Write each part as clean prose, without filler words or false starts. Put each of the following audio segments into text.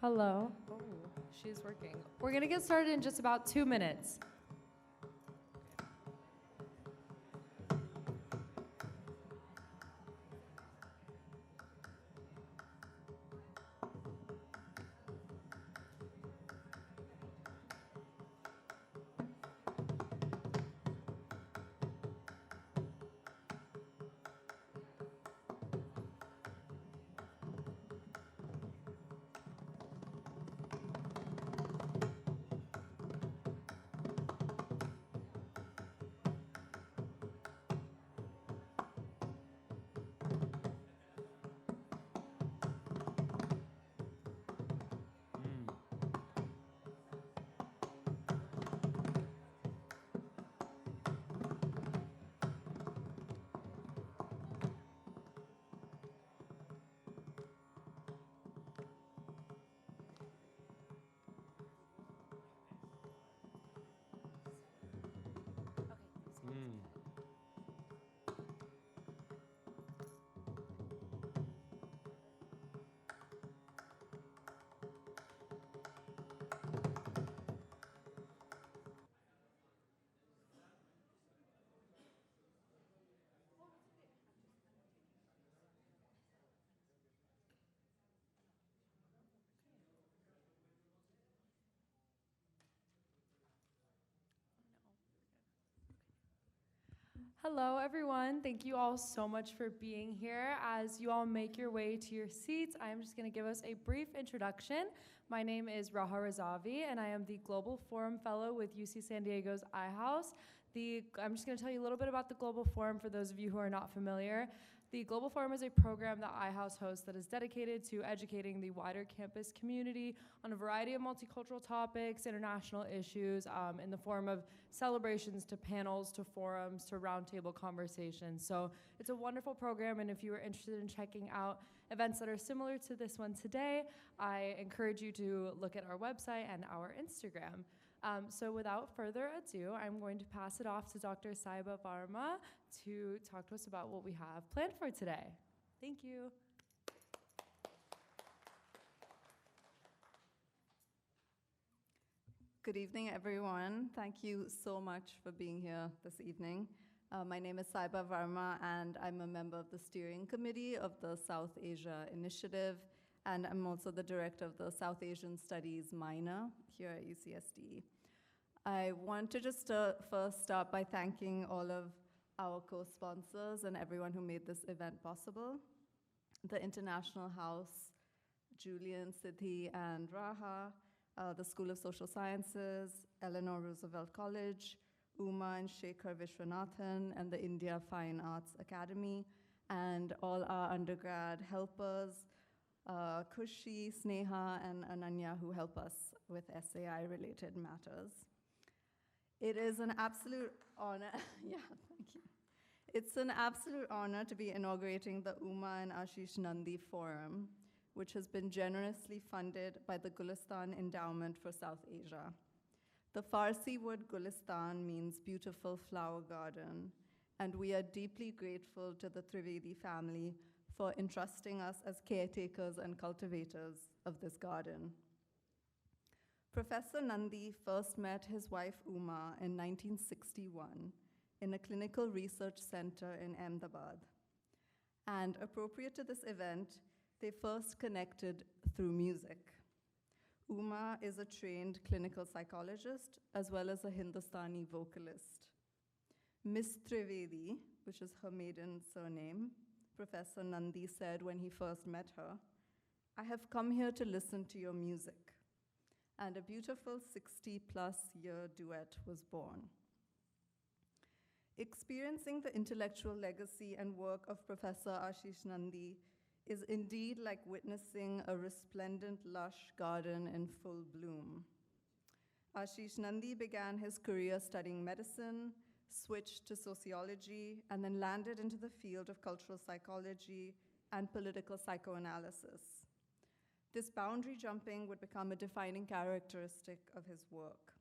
Hello. Oh, she's working. We're going to get started in just about 2 minutes. Hello, everyone. Thank you all so much for being here. As you all make your way to your seats, I am just going to give us a brief introduction. My name is Raha Razavi, and I am the Global Forum Fellow with UC San Diego's iHouse. I'm just going to tell you a little bit about the Global Forum for those of you who are not familiar. The Global Forum is a program that iHouse hosts that is dedicated to educating the wider campus community on a variety of multicultural topics, international issues, in the form of celebrations to panels, to forums, to roundtable conversations. So it's a wonderful program, and if you are interested in checking out events that are similar to this one today, I encourage you to look at our website and our Instagram. So without further ado, I'm going to pass it off to Dr. Saiba Varma to talk to us about what we have planned for today. Thank you. Good evening, everyone. Thank you so much for being here this evening. My name is Saiba Varma, and I'm a member of the steering committee of the South Asia Initiative, and I'm also the director of the South Asian Studies minor here at UCSD. I want to just first start by thanking all of our co-sponsors and everyone who made this event possible. The International House, Julian, Siddhi, and Raha, the School of Social Sciences, Eleanor Roosevelt College, Uma and Shekhar Vishwanathan, and the India Fine Arts Academy, and all our undergrad helpers, Kushi, Sneha, and Ananya, who help us with SAI-related matters. It is an absolute honor, yeah, thank you. It's an absolute honor to be inaugurating the Uma and Ashis Nandy Forum, which has been generously funded by the Gulistan Endowment for South Asia. The Farsi word Gulistan means beautiful flower garden, and we are deeply grateful to the Trivedi family for entrusting us as caretakers and cultivators of this garden. Professor Nandy first met his wife Uma in 1961 in a clinical research center in Ahmedabad. And appropriate to this event, they first connected through music. Uma is a trained clinical psychologist as well as a Hindustani vocalist. Miss Trivedi, which is her maiden surname, Professor Nandy said when he first met her, "I have come here to listen to your music." And a beautiful 60-plus-year duet was born. Experiencing the intellectual legacy and work of Professor Ashis Nandy is indeed like witnessing a resplendent, lush garden in full bloom. Ashis Nandy began his career studying medicine, switched to sociology, and then landed into the field of cultural psychology and political psychoanalysis. This boundary jumping would become a defining characteristic of his work.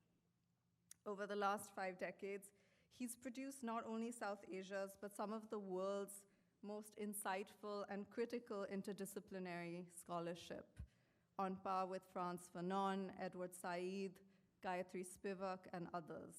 Over the last 5 decades, he's produced not only South Asia's, but some of the world's most insightful and critical interdisciplinary scholarship on par with Frantz Fanon, Edward Said, Gayatri Spivak, and others.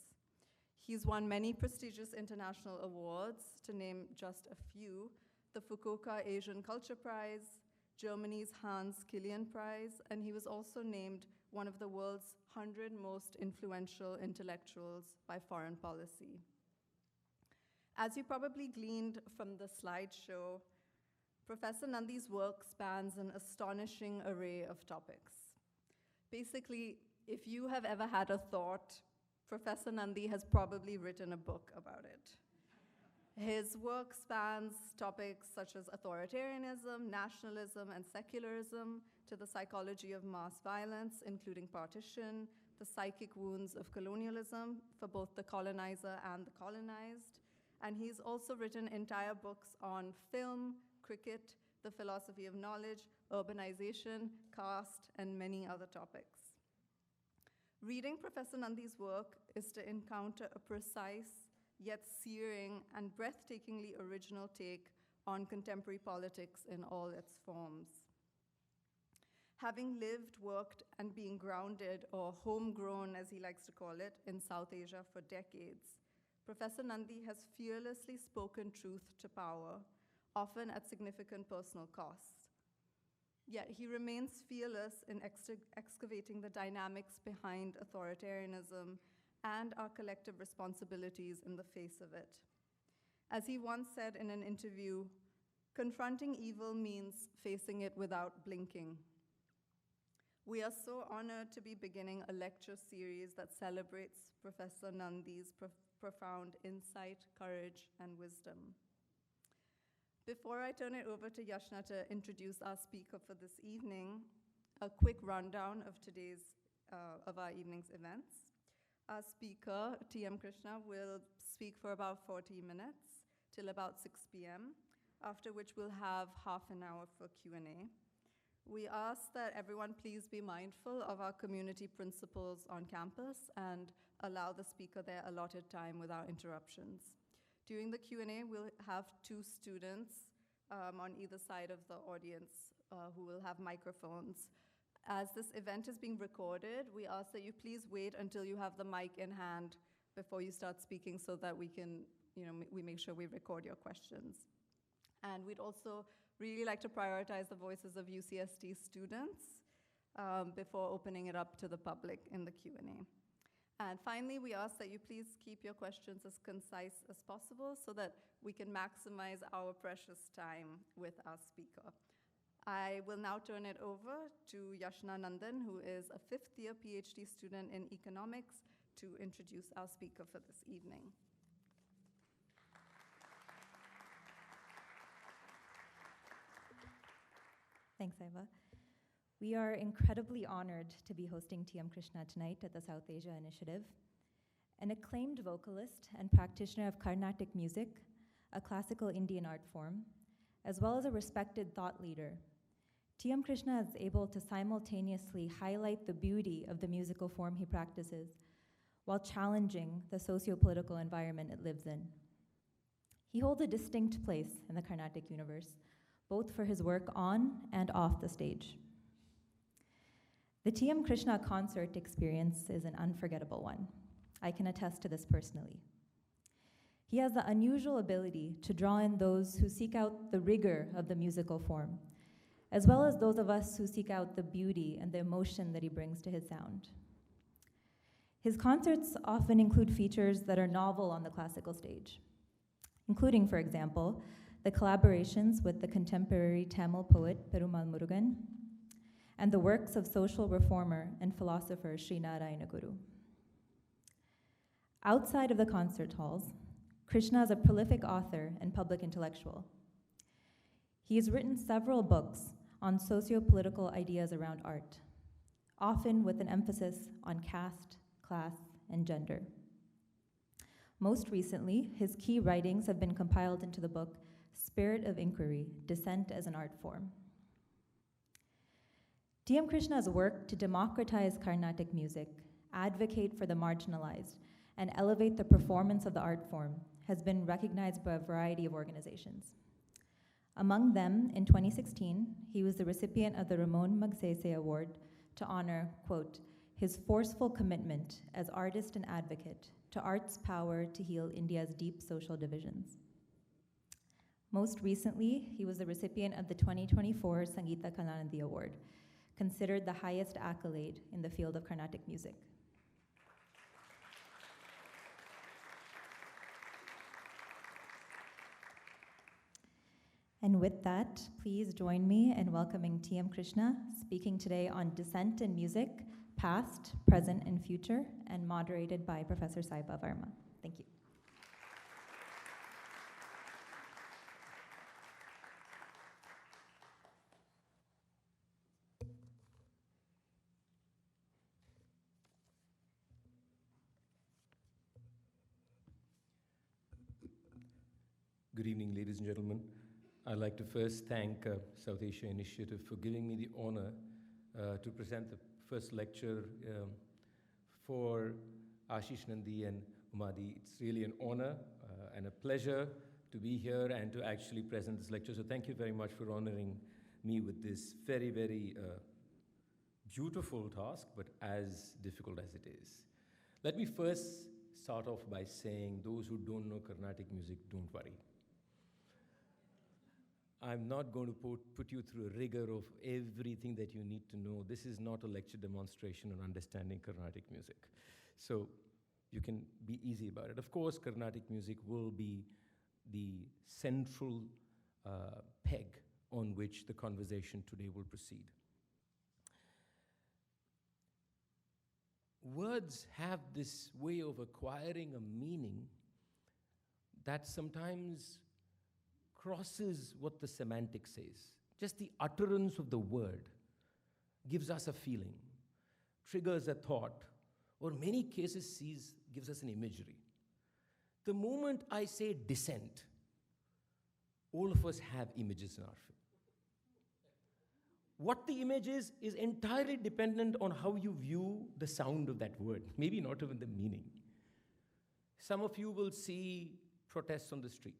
He's won many prestigious international awards, to name just a few: the Fukuoka Asian Culture Prize, Germany's Hans Killian Prize, and he was also named one of the world's 100 most influential intellectuals by Foreign Policy. As you probably gleaned from the slideshow, Professor Nandy's work spans an astonishing array of topics. Basically, if you have ever had a thought, Professor Nandy has probably written a book about it. His work spans topics such as authoritarianism, nationalism, and secularism, to the psychology of mass violence, including partition, the psychic wounds of colonialism for both the colonizer and the colonized. And he's also written entire books on film, cricket, the philosophy of knowledge, urbanization, caste, and many other topics. Reading Professor Nandy's work is to encounter a precise, yet searing and breathtakingly original take on contemporary politics in all its forms. Having lived, worked, and being grounded, or homegrown as he likes to call it, in South Asia for decades, Professor Nandy has fearlessly spoken truth to power, often at significant personal cost. Yet he remains fearless in excavating the dynamics behind authoritarianism and our collective responsibilities in the face of it. As he once said in an interview, confronting evil means facing it without blinking. We are so honored to be beginning a lecture series that celebrates Professor Nandy's profound insight, courage, and wisdom. Before I turn it over to Yashna to introduce our speaker for this evening, a quick rundown of our evening's events. Our speaker, T.M. Krishna, will speak for about 40 minutes till about 6 p.m., after which we'll have half an hour for Q&A. We ask that everyone please be mindful of our community principles on campus and allow the speaker their allotted time without interruptions. During the Q&A, we'll have 2 students on either side of the audience who will have microphones. As this event is being recorded, we ask that you please wait until you have the mic in hand before you start speaking so that we can, we make sure we record your questions. And we'd also really like to prioritize the voices of UCSD students before opening it up to the public in the Q&A. And finally, we ask that you please keep your questions as concise as possible so that we can maximize our precious time with our speaker. I will now turn it over to Yashna Nandan, who is a 5th-year PhD student in economics, to introduce our speaker for this evening. Thanks, Eva. We are incredibly honored to be hosting T.M. Krishna tonight at the South Asia Initiative. An acclaimed vocalist and practitioner of Carnatic music, a classical Indian art form, as well as a respected thought leader, T.M. Krishna is able to simultaneously highlight the beauty of the musical form he practices while challenging the socio-political environment it lives in. He holds a distinct place in the Carnatic universe, both for his work on and off the stage. The T.M. Krishna concert experience is an unforgettable one. I can attest to this personally. He has the unusual ability to draw in those who seek out the rigor of the musical form, as well as those of us who seek out the beauty and the emotion that he brings to his sound. His concerts often include features that are novel on the classical stage, including, for example, the collaborations with the contemporary Tamil poet Perumal Murugan, and the works of social reformer and philosopher Sri Narayana Guru. Outside of the concert halls, Krishna is a prolific author and public intellectual. He has written several books on socio-political ideas around art, often with an emphasis on caste, class, and gender. Most recently, his key writings have been compiled into the book Spirit of Inquiry, Dissent as an Art Form. T.M. Krishna's work to democratize Carnatic music, advocate for the marginalized, and elevate the performance of the art form has been recognized by a variety of organizations. Among them, in 2016, he was the recipient of the Ramon Magsaysay Award to honor, quote, his forceful commitment as artist and advocate to art's power to heal India's deep social divisions. Most recently, he was the recipient of the 2024 Sangeeta Kalanidhi Award, considered the highest accolade in the field of Carnatic music. And with that, please join me in welcoming T.M. Krishna, speaking today on Dissent in Music, Past, Present, and Future, and moderated by Professor Saiba Verma. Thank you. Good evening, ladies and gentlemen. I'd like to first thank South Asia Initiative for giving me the honor to present the first lecture for Ashis, Nandy, and Umadi. It's really an honor and a pleasure to be here and to actually present this lecture. So thank you very much for honoring me with this very, very beautiful task, but as difficult as it is. Let me first start off by saying, those who don't know Carnatic music, don't worry. I'm not going to put you through a rigor of everything that you need to know. This is not a lecture demonstration on understanding Carnatic music. So you can be easy about it. Of course, Carnatic music will be the central peg on which the conversation today will proceed. Words have this way of acquiring a meaning that sometimes crosses what the semantic says. Just the utterance of the word gives us a feeling, triggers a thought, or in many cases gives us an imagery. The moment I say dissent, all of us have images in our field. What the image is entirely dependent on how you view the sound of that word, maybe not even the meaning. Some of you will see protests on the street.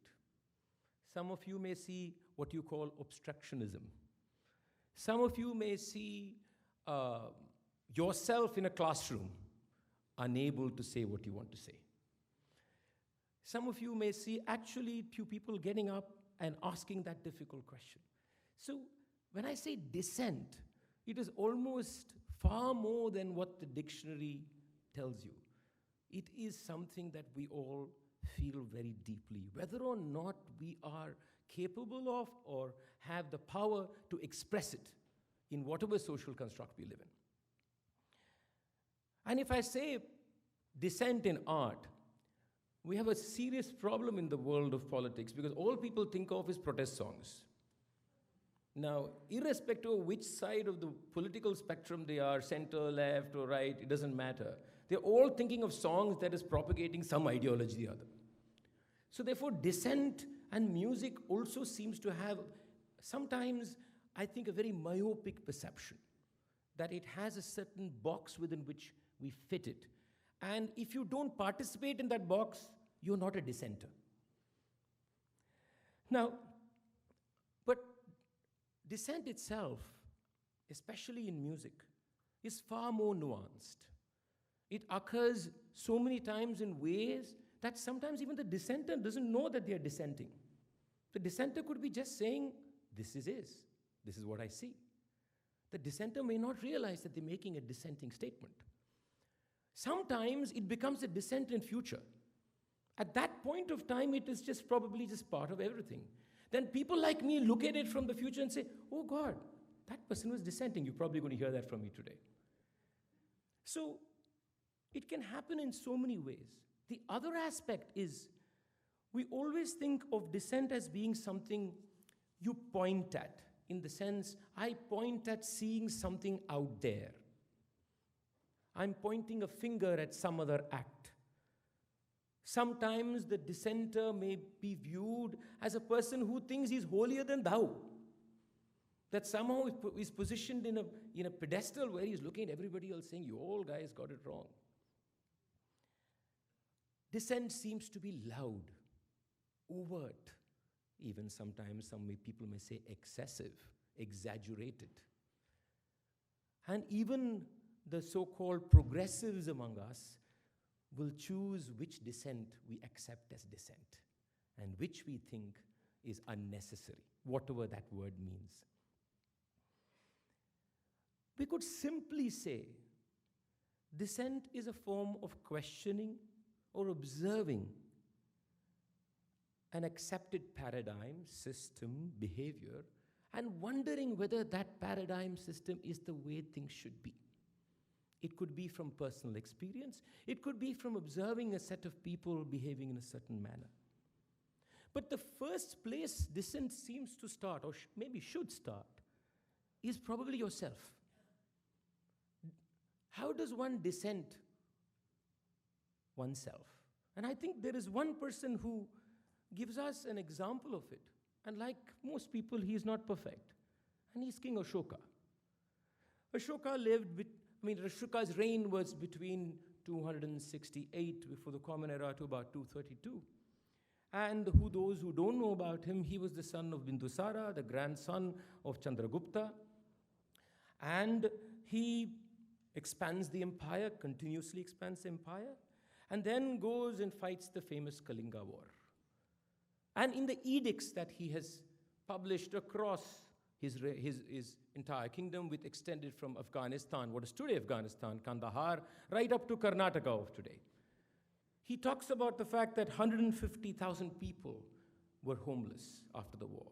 Some of you may see what you call obstructionism. Some of you may see yourself in a classroom, unable to say what you want to say. Some of you may see actually few people getting up and asking that difficult question. So when I say dissent, it is almost far more than what the dictionary tells you. It is something that we all feel very deeply, whether or not we are capable of or have the power to express it in whatever social construct we live in. And if I say dissent in art, we have a serious problem in the world of politics because all people think of is protest songs. Now, irrespective of which side of the political spectrum they are, center, left, or right, it doesn't matter. They're all thinking of songs that is propagating some ideology or the other. So therefore, dissent and music also seems to have sometimes, I think, a very myopic perception that it has a certain box within which we fit it. And if you don't participate in that box, you're not a dissenter. Now, but dissent itself, especially in music, is far more nuanced. It occurs so many times in ways that sometimes even the dissenter doesn't know that they are dissenting. The dissenter could be just saying, this is what I see. The dissenter may not realize that they're making a dissenting statement. Sometimes it becomes a dissent in future. At that point of time, it is just probably just part of everything. Then people like me look at it from the future and say, oh God, that person was dissenting. You're probably going to hear that from me today. So it can happen in so many ways. The other aspect is we always think of dissent as being something you point at, in the sense, I point at seeing something out there. I'm pointing a finger at some other act. Sometimes the dissenter may be viewed as a person who thinks he's holier than thou. That somehow is positioned in a pedestal where he's looking at everybody else saying, you all guys got it wrong. Dissent seems to be loud, overt. even sometimes people may say excessive, exaggerated. And even the so-called progressives among us will choose which dissent we accept as dissent and which we think is unnecessary, whatever that word means. We could simply say dissent is a form of questioning or observing an accepted paradigm, system, behavior, and wondering whether that paradigm system is the way things should be. It could be from personal experience. It could be from observing a set of people behaving in a certain manner. But the first place dissent seems to start, or maybe should start, is probably yourself. How does one dissent oneself? And I think there is one person who gives us an example of it. And like most people, he is not perfect. And he's King Ashoka. Ashoka's reign was between 268 before the Common Era to about 232. And those who don't know about him, he was the son of Bindusara, the grandson of Chandragupta. And he expands the empire, continuously expands the empire, and then goes and fights the famous Kalinga War. And in the edicts that he has published across his entire kingdom, with extended from Afghanistan, what is today Afghanistan, Kandahar, right up to Karnataka of today, he talks about the fact that 150,000 people were homeless after the war.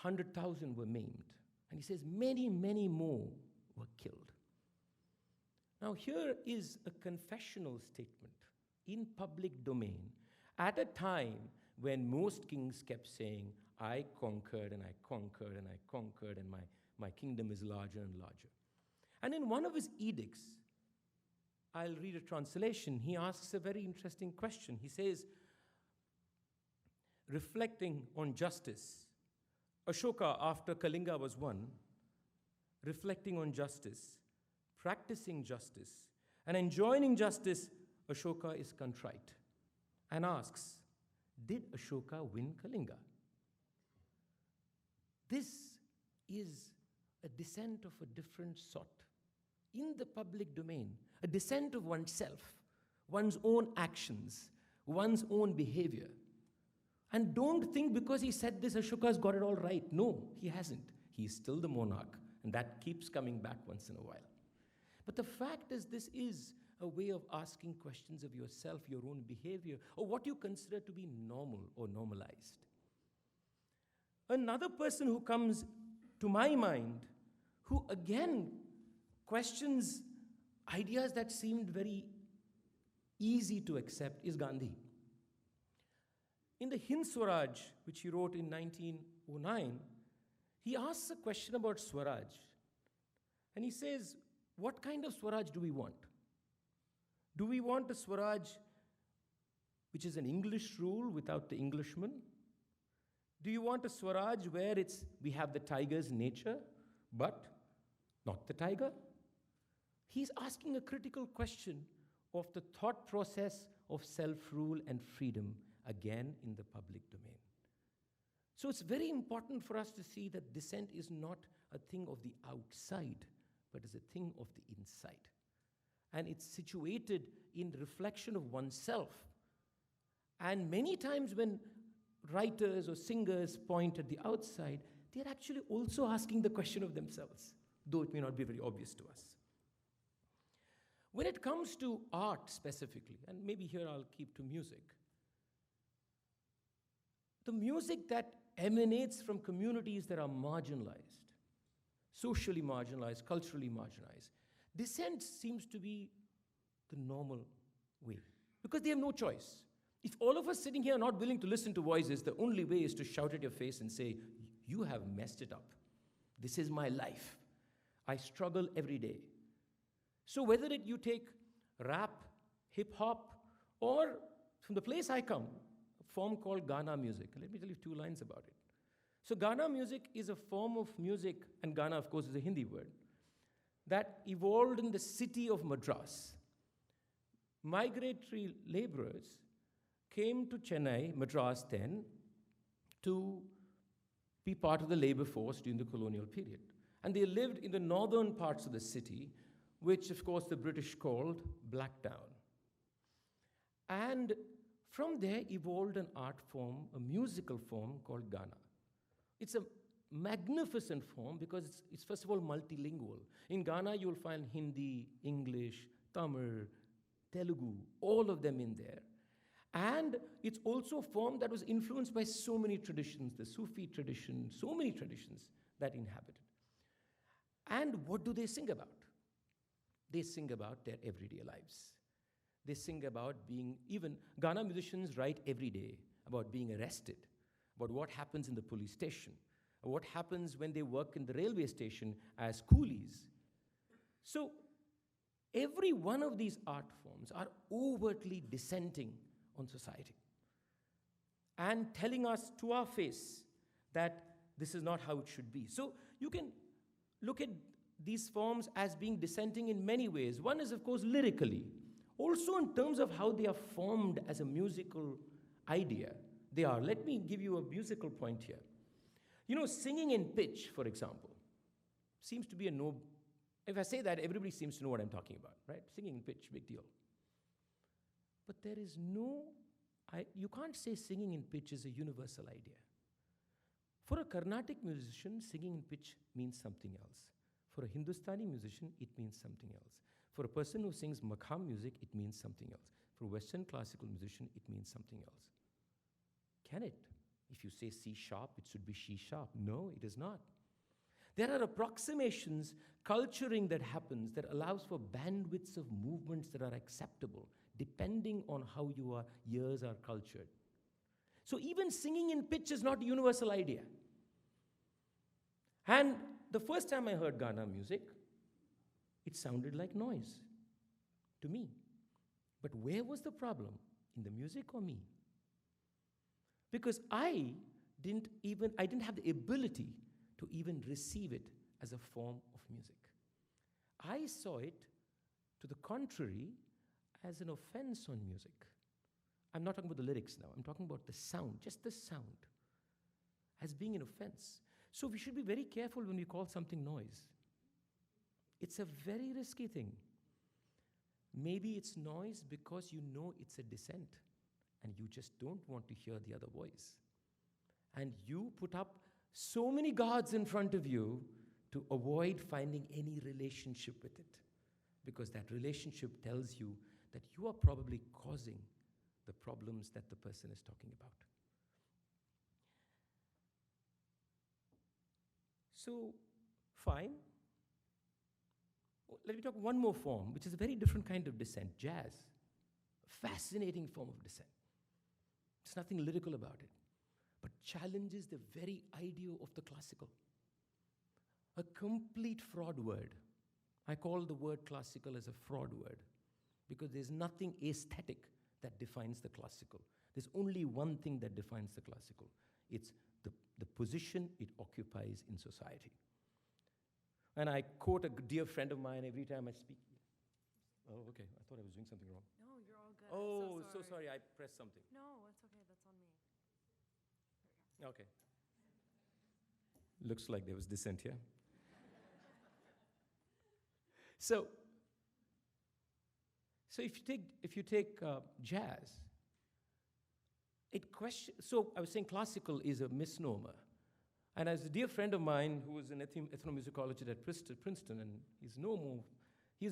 100,000 were maimed. And he says many, many more were killed. Now here is a confessional statement in public domain at a time when most kings kept saying, I conquered and I conquered and I conquered, and my kingdom is larger and larger. And in one of his edicts, I'll read a translation, he asks a very interesting question. He says, reflecting on justice, Ashoka, after Kalinga was won, reflecting on justice, practicing justice, and enjoining justice, Ashoka is contrite and asks, did Ashoka win Kalinga? This is a dissent of a different sort in the public domain, a dissent of oneself, one's own actions, one's own behavior. And don't think because he said this, Ashoka's got it all right. No, he hasn't. He's still the monarch, and that keeps coming back once in a while. But the fact is, this is a way of asking questions of yourself, your own behavior, or what you consider to be normal or normalized. Another person who comes to my mind, who again questions ideas that seemed very easy to accept, is Gandhi. In the Hind Swaraj, which he wrote in 1909, he asks a question about Swaraj. And he says, what kind of Swaraj do we want? Do we want a Swaraj which is an English rule without the Englishman? Do you want a Swaraj where we have the tiger's nature, but not the tiger? He's asking a critical question of the thought process of self-rule and freedom, again in the public domain. So it's very important for us to see that dissent is not a thing of the outside, but is a thing of the inside. And it's situated in reflection of oneself. And many times when writers or singers point at the outside, they're actually also asking the question of themselves, though it may not be very obvious to us. When it comes to art specifically, and maybe here I'll keep to music, the music that emanates from communities that are marginalized, socially marginalized, culturally marginalized, dissent seems to be the normal way, because they have no choice. If all of us sitting here are not willing to listen to voices, the only way is to shout at your face and say, you have messed it up. This is my life. I struggle every day. So whether you take rap, hip-hop, or from the place I come, a form called Ghana music. Let me tell you 2 lines about it. So Ghana music is a form of music, and Ghana, of course, is a Hindi word, that evolved in the city of Madras. Migratory laborers came to Chennai, Madras then, to be part of the labor force during the colonial period. And they lived in the northern parts of the city, which, of course, the British called Blacktown. And from there evolved an art form, a musical form called Ghana. It's a magnificent form because it's first of all multilingual. In Ghana, you'll find Hindi, English, Tamil, Telugu, all of them in there. And it's also a form that was influenced by so many traditions, the Sufi tradition, so many traditions that inhabit it. And what do they sing about? They sing about their everyday lives. They sing about being, even Ghana musicians write every day about being arrested, about what happens in the police station, or what happens when they work in the railway station as coolies. So every one of these art forms are overtly dissenting on society and telling us to our face that this is not how it should be. So you can look at these forms as being dissenting in many ways. One is, of course, lyrically. Also in terms of how they are formed as a musical idea. They are. Let me give you a musical point here. You know, singing in pitch, for example, seems to be a no. If I say that, everybody seems to know what I'm talking about, right? Singing in pitch, big deal. But there is no, you can't say singing in pitch is a universal idea. For a Carnatic musician, singing in pitch means something else. For a Hindustani musician, it means something else. For a person who sings Makham music, it means something else. For a Western classical musician, it means something else. Can it? If you say C sharp, it should be she sharp. No, it is not. There are approximations, culturing that happens that allows for bandwidths of movements that are acceptable, depending on how your ears are cultured. So even singing in pitch is not a universal idea. And the first time I heard Ghana music, it sounded like noise to me. But where was the problem? In the music or me? Because I didn't have the ability to even receive it as a form of music. I saw it, to the contrary, as an offense on music. I'm not talking about the lyrics now. I'm talking about the sound, just the sound, as being an offense. So we should be very careful when we call something noise. It's a very risky thing. Maybe it's noise because you know it's a dissent and you just don't want to hear the other voice. And you put up so many guards in front of you to avoid finding any relationship with it, because that relationship tells you that you are probably causing the problems that the person is talking about. So, fine. Let me talk one more form, which is a very different kind of dissent, jazz. A fascinating form of dissent. There's nothing lyrical about it, but challenges the very idea of the classical. A complete fraud word. I call the word classical as a fraud word because there's nothing aesthetic that defines the classical. There's only one thing that defines the classical. It's the position it occupies in society. And I quote a dear friend of mine every time I speak. Oh, okay. I thought I was doing something wrong. No, you're all good. Oh, I'm so sorry. I pressed something. No, it's okay. That's on me. Okay. Looks like there was dissent here. So if you take jazz, so I was saying classical is a misnomer. And as a dear friend of mine who was an ethnomusicologist at Princeton, and he's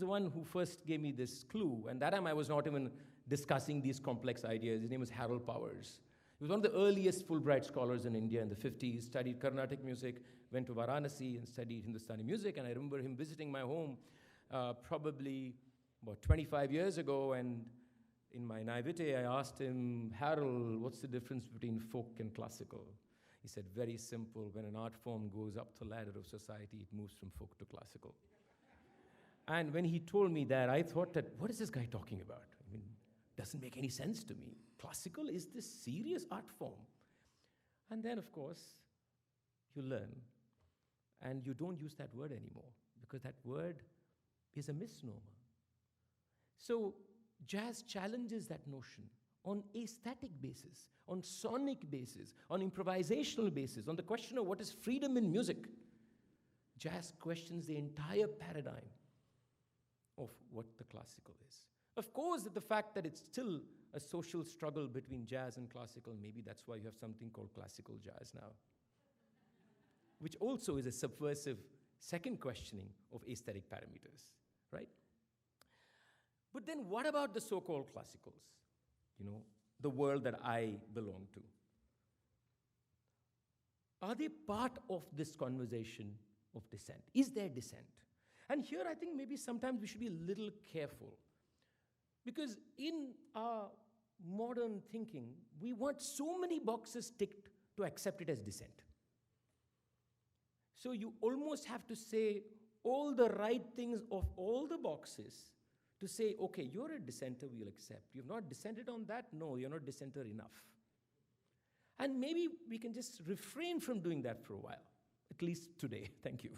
the one who first gave me this clue. And that time I was not even discussing these complex ideas. His name was Harold Powers. He was one of the earliest Fulbright scholars in India in the 50s, studied Carnatic music, went to Varanasi and studied Hindustani music. And I remember him visiting my home probably about 25 years ago. And in my naivete, I asked him, Harold, what's the difference between folk and classical? He said, very simple. When an art form goes up the ladder of society, it moves from folk to classical. And when he told me that, I thought that, what is this guy talking about? I mean, doesn't make any sense to me. Classical is this serious art form. And then, of course, you learn, and you don't use that word anymore, because that word is a misnomer. So jazz challenges that notion on aesthetic basis, on sonic basis, on improvisational basis, on the question of what is freedom in music. Jazz questions the entire paradigm of what the classical is. Of course, the fact that it's still a social struggle between jazz and classical, maybe that's why you have something called classical jazz now, which also is a subversive second questioning of aesthetic parameters, right? But then what about the so-called classicals? The world that I belong to. Are they part of this conversation of dissent? Is there dissent? And here I think maybe sometimes we should be a little careful. Because in our modern thinking, we want so many boxes ticked to accept it as dissent. So you almost have to say all the right things of all the boxes to say, okay, you're a dissenter, we'll accept. You've not dissented on that? No, you're not dissenter enough. And maybe we can just refrain from doing that for a while, at least today. Thank you.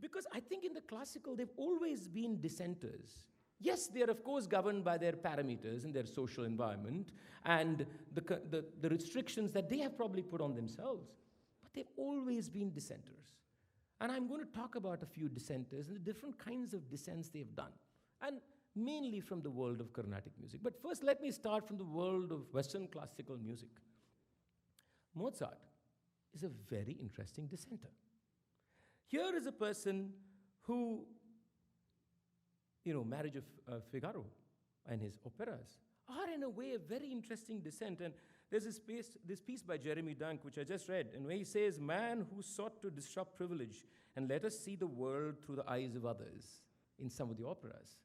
Because I think in the classical, they've always been dissenters. Yes, they are, of course, governed by their parameters and their social environment and the restrictions that they have probably put on themselves. But they've always been dissenters. And I'm going to talk about a few dissenters and the different kinds of dissents they've done. And mainly from the world of Carnatic music. But first, let me start from the world of Western classical music. Mozart is a very interesting dissenter. Here is a person who, Marriage of Figaro and his operas are in a way a very interesting dissent. And there's this piece by Jeremy Dunk, which I just read, and where he says, "Man who sought to disrupt privilege and let us see the world through the eyes of others," in some of the operas.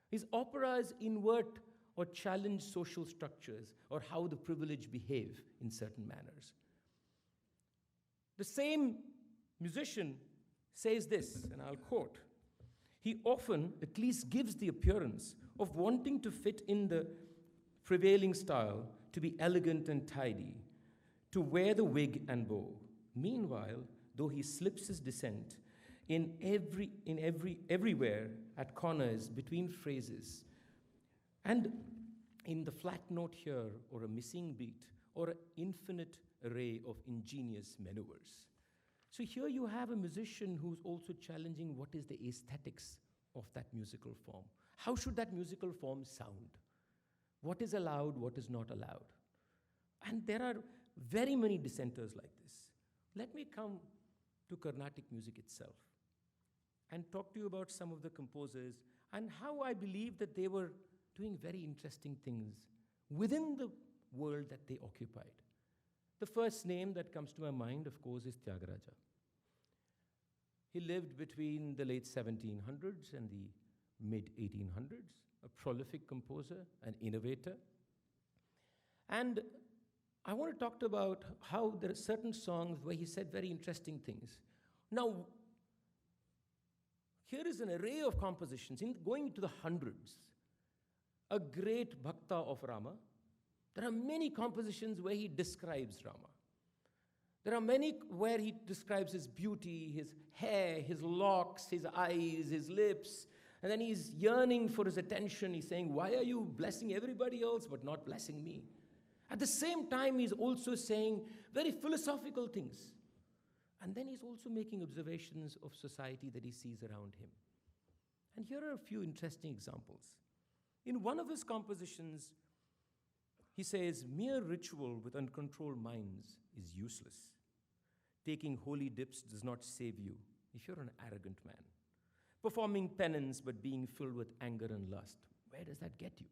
His operas invert or challenge social structures or how the privileged behave in certain manners. The same musician says this, and I'll quote, "He often at least gives the appearance of wanting to fit in the prevailing style, to be elegant and tidy, to wear the wig and bow. Meanwhile, though he slips his dissent everywhere at corners between phrases, and in the flat note here, or a missing beat, or an infinite array of ingenious maneuvers." So here you have a musician who's also challenging what is the aesthetics of that musical form. How should that musical form sound? What is allowed, what is not allowed? And there are very many dissenters like this. Let me come to Carnatic music itself and talk to you about some of the composers and how I believe that they were doing very interesting things within the world that they occupied. The first name that comes to my mind, of course, is Tyagaraja. He lived between the late 1700s and the mid-1800s, a prolific composer, an innovator. And I want to talk about how there are certain songs where he said very interesting things. Now, here is an array of compositions going into the hundreds. A great bhakta of Rama. There are many compositions where he describes Rama. There are many where he describes his beauty, his hair, his locks, his eyes, his lips. And then he's yearning for his attention. He's saying, "Why are you blessing everybody else but not blessing me?" At the same time, he's also saying very philosophical things. And then he's also making observations of society that he sees around him. And here are a few interesting examples. In one of his compositions, he says, "Mere ritual with uncontrolled minds is useless. Taking holy dips does not save you if you're an arrogant man. Performing penance but being filled with anger and lust, where does that get you?"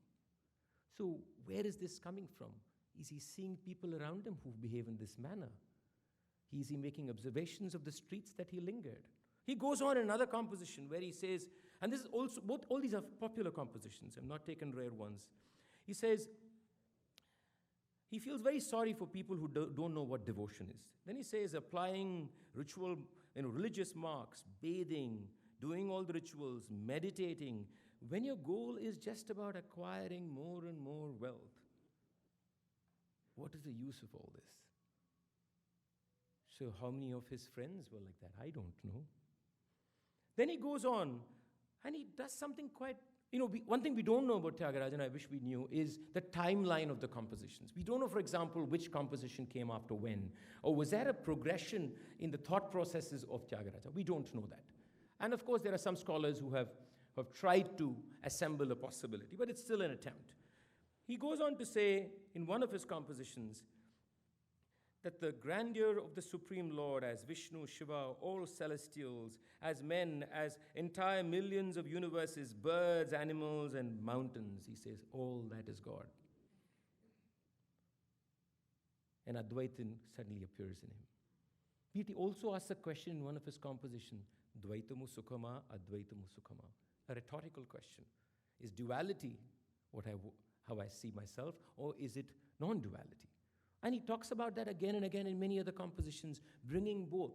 So where is this coming from? Is he seeing people around him who behave in this manner? Is he making observations of the streets that he lingered? He goes on in another composition where he says, and this is also, all these are popular compositions, I've not taken rare ones. He says, he feels very sorry for people who don't know what devotion is. Then he says, applying ritual, religious marks, bathing, doing all the rituals, meditating, when your goal is just about acquiring more and more wealth. What is the use of all this? So how many of his friends were like that? I don't know. Then he goes on And he does something quite, one thing we don't know about Tyagaraja, and I wish we knew, is the timeline of the compositions. We don't know, for example, which composition came after when, or was there a progression in the thought processes of Tyagaraja? We don't know that. And of course, there are some scholars who have tried to assemble a possibility, but it's still an attempt. He goes on to say in one of his compositions that the grandeur of the Supreme Lord as Vishnu, Shiva, all celestials, as men, as entire millions of universes, birds, animals, and mountains, he says, all that is God. And Advaitin suddenly appears in him. Yet he also asks a question in one of his compositions, Dvaitamu Sukhama, Advaitamu Sukhama. A rhetorical question. Is duality how I see myself, or is it non-duality? And he talks about that again and again in many other compositions, bringing both.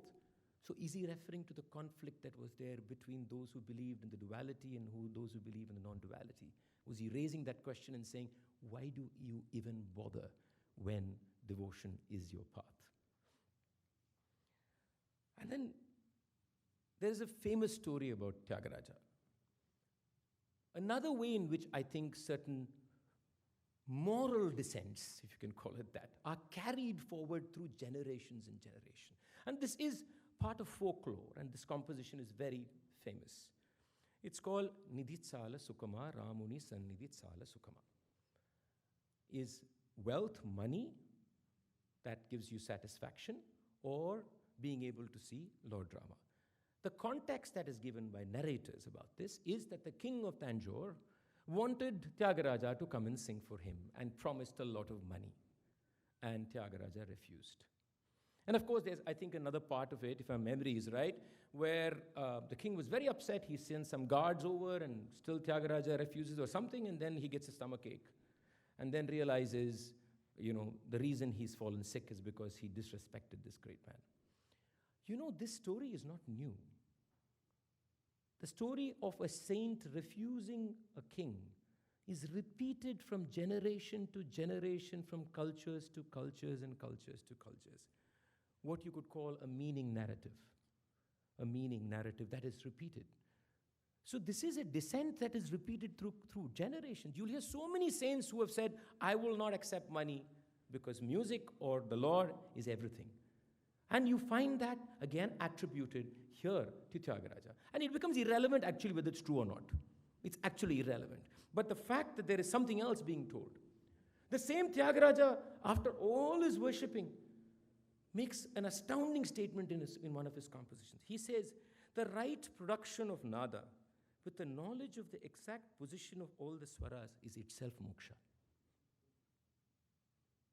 So is he referring to the conflict that was there between those who believed in the duality and those who believe in the non-duality? Was he raising that question and saying, why do you even bother when devotion is your path? And then there's a famous story about Tyagaraja. Another way in which I think certain moral descents, if you can call it that, are carried forward through generations and generations. And this is part of folklore, and this composition is very famous. It's called Nidhitsala Sukama Ramuni Sannidhitsala Sukama. Is wealth money that gives you satisfaction, or being able to see Lord Rama? The context that is given by narrators about this is that the king of Tanjore wanted Tyagaraja to come and sing for him and promised a lot of money. And Tyagaraja refused. And of course, there's, I think, another part of it, if my memory is right, where the king was very upset. He sends some guards over and still Tyagaraja refuses or something, and then he gets a stomachache. And then realizes, the reason he's fallen sick is because he disrespected this great man. This story is not new. The story of a saint refusing a king is repeated from generation to generation, from cultures to cultures and cultures to cultures. What you could call a meaning narrative that is repeated. So this is a descent that is repeated through generations. You'll hear so many saints who have said, I will not accept money because music or the Lord is everything. And you find that, again, attributed here to Tyagaraja. And it becomes irrelevant, actually, whether it's true or not. It's actually irrelevant. But the fact that there is something else being told. The same Tyagaraja, after all his worshipping, makes an astounding statement in one of his compositions. He says, the right production of nada with the knowledge of the exact position of all the swaras is itself moksha.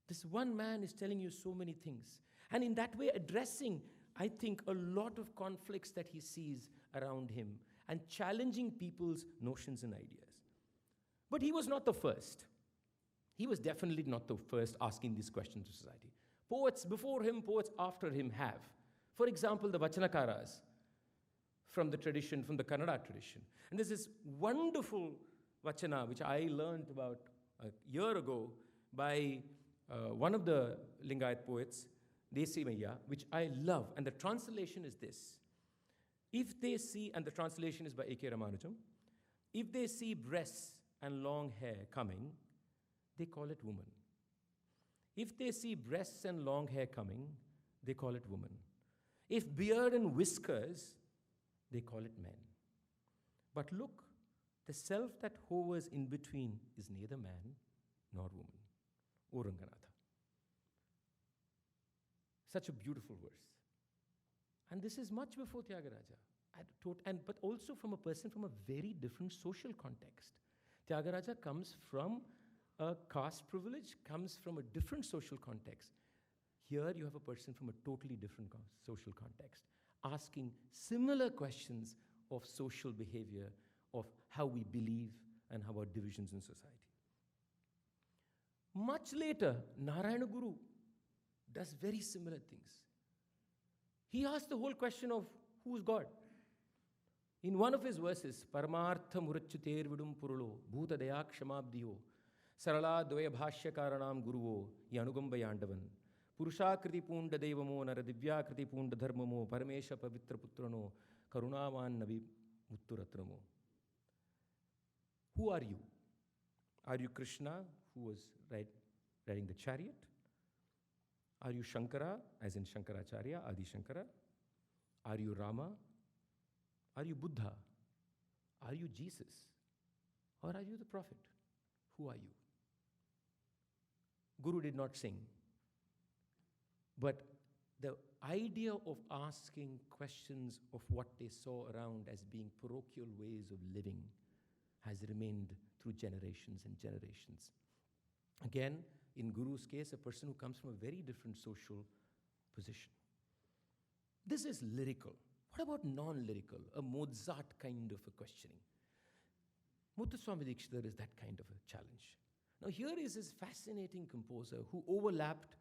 This one man is telling you so many things. And in that way, addressing, I think, a lot of conflicts that he sees around him and challenging people's notions and ideas. But he was not the first. He was definitely not the first asking these questions to society. Poets before him, poets after him have. For example, the Vachanakaras from the Kannada tradition. And there's this wonderful Vachana, which I learned about a year ago by one of the Lingayat poets, Desi Maya, which I love. And the translation is this. If they see, and the translation is by A.K. Ramanujam, if they see breasts and long hair coming, they call it woman. If they see breasts and long hair coming, they call it woman. If beard and whiskers, they call it men. But look, the self that hovers in between is neither man nor woman. O Ranganatha. Such a beautiful verse. And this is much before Tyagaraja. But also from a person from a very different social context. Tyagaraja comes from a caste privilege, comes from a different social context. Here you have a person from a totally different social context, asking similar questions of social behavior, of how we believe and how our divisions in society. Much later, Narayana Guru does very similar things. He asks the whole question of who's God. In one of his verses, Paramartha Murachyuter Vidum Purulo, Bhuta Daya Kshamabdiyo, Sarala Dvaya Bhashya Karanam Guruvo, Yanugamba Yandavan, Purushakriti Punda Devamo, Naradivyakriti Punda Dharmamo, Paramesha Pavitra Putrano, Karunavan Navi Mutturatramo. Who are you? Are you Krishna, who was riding the chariot? Are you Shankara, as in Shankaracharya, Adi Shankara? Are you Rama? Are you Buddha? Are you Jesus? Or are you the prophet? Who are you? Guru did not sing. But the idea of asking questions of what they saw around as being parochial ways of living has remained through generations and generations. Again, in Guru's case, a person who comes from a very different social position. This is lyrical. What about non-lyrical? A Mozart kind of a questioning. Muthuswami Dikshidhar is that kind of a challenge. Now here is this fascinating composer who overlapped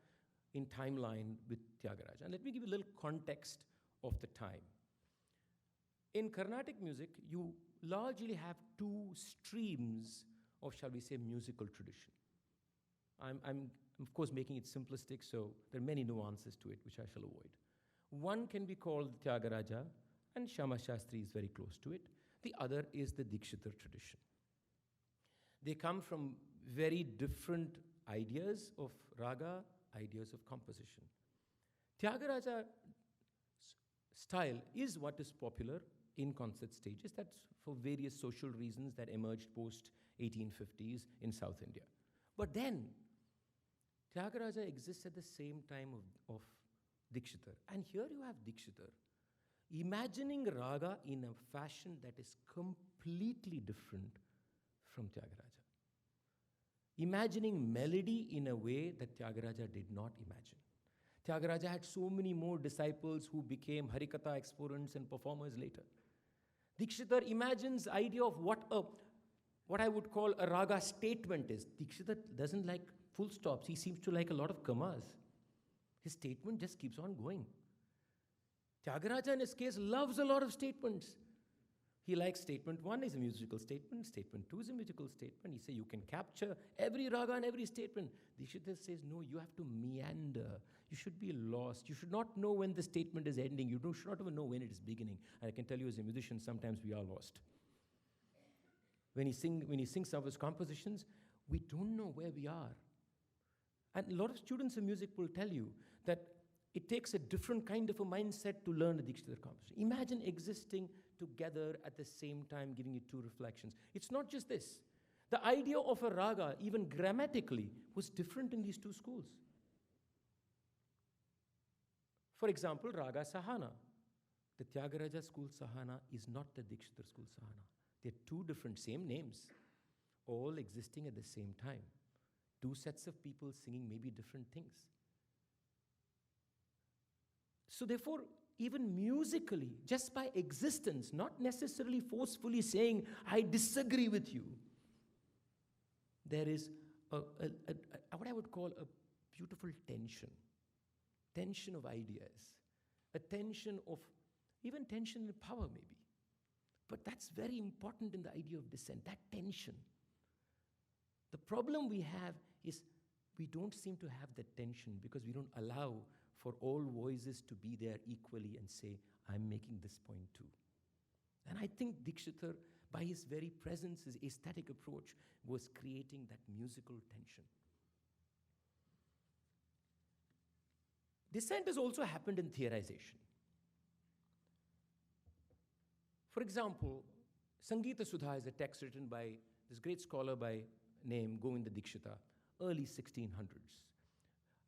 in timeline with Tyagaraja. And let me give you a little context of the time. In Carnatic music, you largely have two streams of, shall we say, musical tradition. I'm of course making it simplistic, so there are many nuances to it which I shall avoid. One can be called Tyagaraja, and Shyama Shastri is very close to it. The other is the Dikshitar tradition. They come from very different ideas of raga, ideas of composition. Tyagaraja style is what is popular in concert stages. That's for various social reasons that emerged post 1850s in South India. But then, Tyagaraja exists at the same time of Dikshitar. And here you have Dikshitar imagining raga in a fashion that is completely different from Tyagaraja. Imagining melody in a way that Tyagaraja did not imagine. Tyagaraja had so many more disciples who became Harikatha exponents and performers later. Dikshitar imagines the idea of what I would call a raga statement is. Dikshitar doesn't like full stops. He seems to like a lot of commas. His statement just keeps on going. Tyagaraja, in his case, loves a lot of statements. He likes statement 1 is a musical statement, statement 2 is a musical statement. He says you can capture every raga and every statement. Dikshitar says, no, you have to meander. You should be lost. You should not know when the statement is ending. You should not even know when it is beginning. And I can tell you as a musician, sometimes we are lost. When he sings some of his compositions, we don't know where we are. And a lot of students of music will tell you that it takes a different kind of a mindset to learn a Dikshitar composition. Imagine existing together at the same time, giving you two reflections. It's not just this. The idea of a raga, even grammatically, was different in these two schools. For example, raga Sahana. The Tyagaraja school Sahana is not the Dikshitar school Sahana. They're two different, same names, all existing at the same time. Two sets of people singing maybe different things. So therefore, even musically, just by existence, not necessarily forcefully saying, I disagree with you, there is what I would call a beautiful tension of ideas, a tension of, even tension in power maybe. But that's very important in the idea of dissent, that tension. The problem we have is we don't seem to have that tension because we don't allow for all voices to be there equally and say, I'm making this point too. And I think Dikshitar, by his very presence, his aesthetic approach, was creating that musical tension. Dissent has also happened in theorization. For example, Sangeeta Sudha is a text written by this great scholar by name Govinda Dikshita, early 1600s.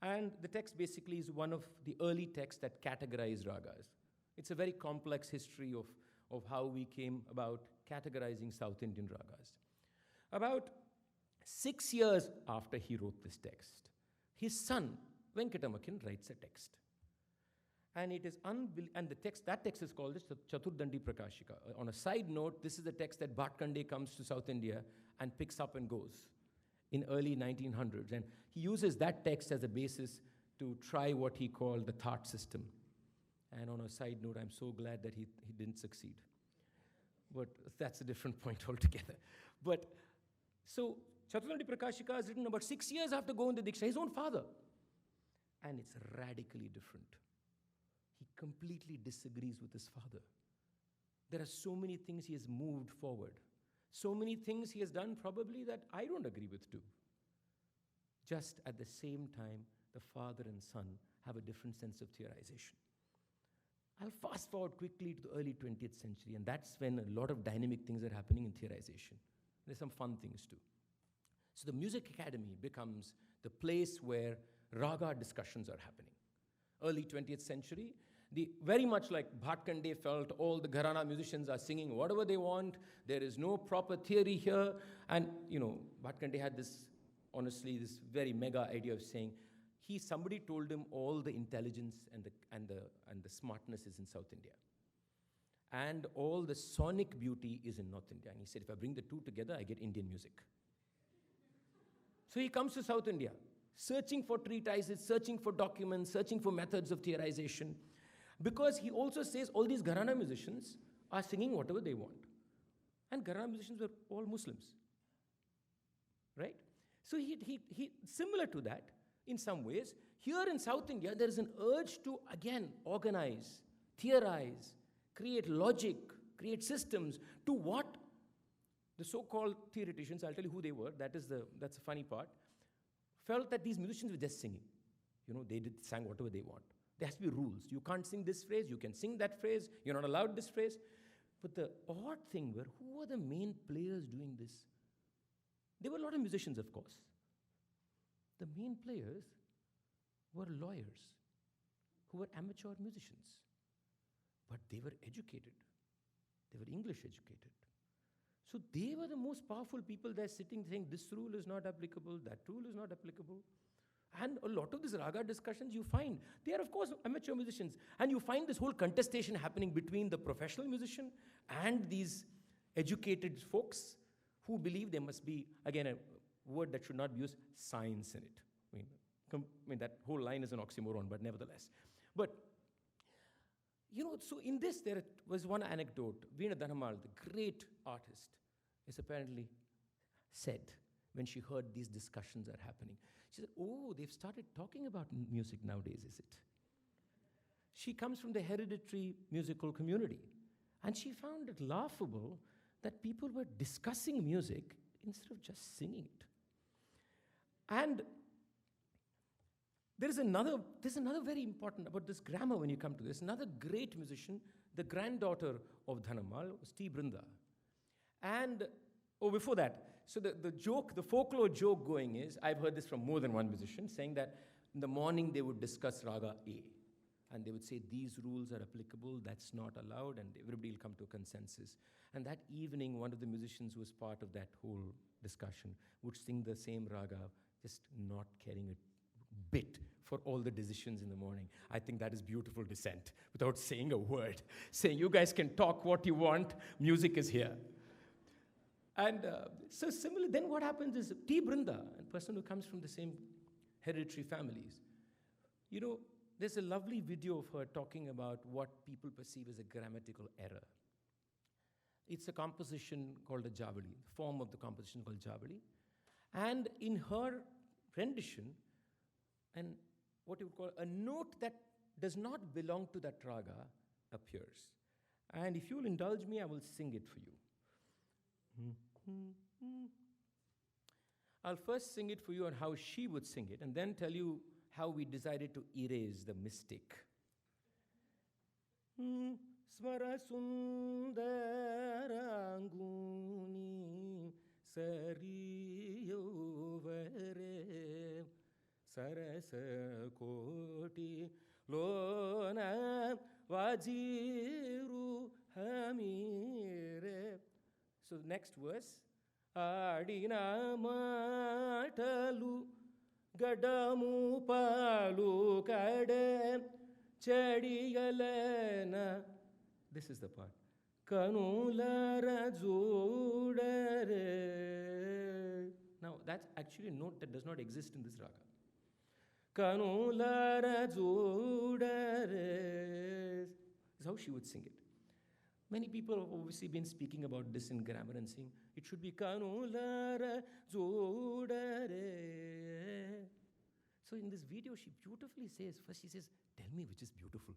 And the text basically is one of the early texts that categorize ragas. It's a very complex history of how we came about categorizing South Indian ragas. About 6 years after he wrote this text, his son, Venkatamakin, writes a text. And it is and that text is called Chaturdandi Prakashika. On a side note, this is the text that Bhatkande comes to South India and picks up and goes in early 1900s. And he uses that text as a basis to try what he called the thought system. And on a side note, I'm so glad that he didn't succeed. But that's a different point altogether. But so Chaturdandi Prakashika is written about 6 years after Govinda Diksha, his own father. And it's radically different. He completely disagrees with his father. There are so many things he has moved forward. So many things he has done probably that I don't agree with too. Just at the same time, the father and son have a different sense of theorization. I'll fast forward quickly to the early 20th century, and that's when a lot of dynamic things are happening in theorization. There's some fun things too. So the Music Academy becomes the place where raga discussions are happening. Early 20th century, very much like Bhatkande felt, all the Gharana musicians are singing whatever they want, there is no proper theory here, and Bhatkande had this, honestly, this very mega idea of saying, somebody told him all the intelligence and the smartness is in South India. And all the sonic beauty is in North India. And he said, if I bring the two together, I get Indian music. So he comes to South India, searching for treatises, searching for documents, searching for methods of theorization. Because he also says all these Gharana musicians are singing whatever they want. And Gharana musicians were all Muslims. Right? So he similar to that, in some ways, here in South India, there is an urge to, again, organize, theorize, create logic, create systems to what the so-called theoreticians, I'll tell you who they were, that's the funny part, felt that these musicians were just singing. They sang whatever they want. There has to be rules. You can't sing this phrase, you can sing that phrase, you're not allowed this phrase. But the odd thing were, who were the main players doing this? There were a lot of musicians, of course. The main players were lawyers who were amateur musicians. But they were educated. They were English educated. So they were the most powerful people there sitting saying, this rule is not applicable, that rule is not applicable. And a lot of these raga discussions you find, they are of course amateur musicians. And you find this whole contestation happening between the professional musician and these educated folks who believe there must be, again, a word that should not be used, science in it. I mean, that whole line is an oxymoron, but nevertheless. But, so in this, there was one anecdote. Veena Dhanammal, the great artist, is apparently said when she heard these discussions are happening. She said, oh, they've started talking about music nowadays, is it? She comes from the hereditary musical community. And she found it laughable that people were discussing music instead of just singing it. And there's another very important about this grammar when you come to this. Another great musician, the granddaughter of Dhanammal, was T. Brinda. And, before that, so the folklore joke going is, I've heard this from more than one musician, saying that in the morning they would discuss Raga A. And they would say, these rules are applicable, that's not allowed, and everybody will come to a consensus. And that evening, one of the musicians who was part of that whole discussion would sing the same raga, just not caring a bit for all the decisions in the morning. I think that is beautiful dissent, without saying a word. Saying, you guys can talk what you want, music is here. And so similarly, then what happens is, T. Brinda, a person who comes from the same hereditary families, there's a lovely video of her talking about what people perceive as a grammatical error. It's a composition called a Javali, the form of the composition called Javali. And in her rendition, and what you would call a note that does not belong to that raga appears. And if you'll indulge me, I will sing it for you. I'll first sing it for you on how she would sing it, and then tell you how we decided to erase the mistake. Smara sundaranguni sariyovare sarasa koti lona vajiru hamire. So the next verse, Adina matalu Gadamu palu kade chadigalena. This is the part. Kanulara judare. Now that's actually a note that does not exist in this raga. Kanulara judare. This is how she would sing it. Many people have obviously been speaking about this in grammar and saying it should be Kanulara jodare. So in this video, she beautifully says, first she says, tell me which is beautiful,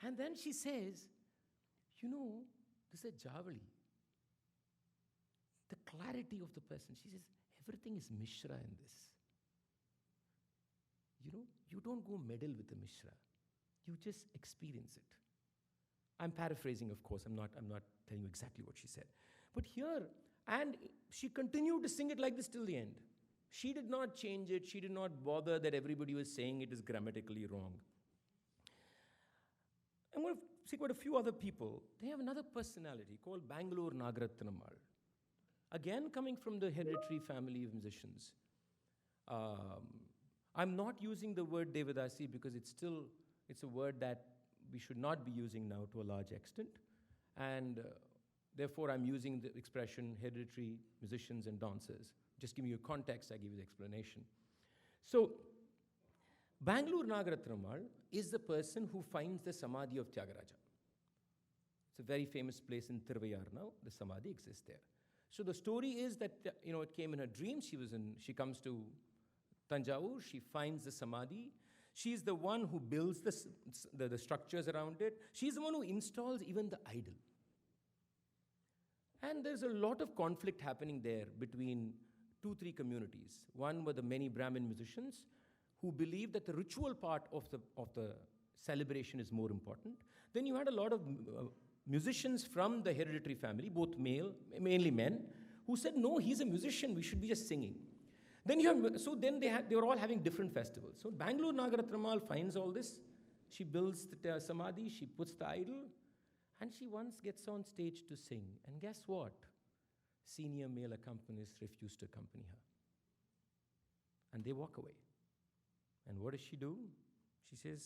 And then she says, this is a Javali. clarity of the person. She says, everything is Mishra in this. You don't go meddle with the Mishra. You just experience it. I'm paraphrasing, of course. I'm not telling you exactly what she said. But here, and she continued to sing it like this till the end. She did not change it. She did not bother that everybody was saying it is grammatically wrong. I'm going to speak about a few other people. They have another personality called Bangalore Nagaratnamal. Again, coming from the hereditary family of musicians. I'm not using the word Devadasi because it's a word that we should not be using now to a large extent. And therefore, I'm using the expression hereditary musicians and dancers. Just give me your context, I give you the explanation. So, Bangalore Nagaratnamal is the person who finds the Samadhi of Tyagaraja. It's a very famous place in Tiruvayar now. The Samadhi exists there. So the story is that, it came in her dream. She comes to Tanjavur. She finds the Samadhi. She's the one who builds the structures around it. She's the one who installs even the idol. And there's a lot of conflict happening there between 2-3 communities. One were the many Brahmin musicians who believed that the ritual part of the celebration is more important. Then you had a lot of musicians from the hereditary family, both mainly men, who said, no, he's a musician, we should be just singing. Then they were all having different festivals. So Bangalore Nagaratnamal finds all this. She builds the Samadhi, she puts the idol, and she once gets on stage to sing. And guess what? Senior male accompanists refuse to accompany her. And they walk away. And what does she do? She says,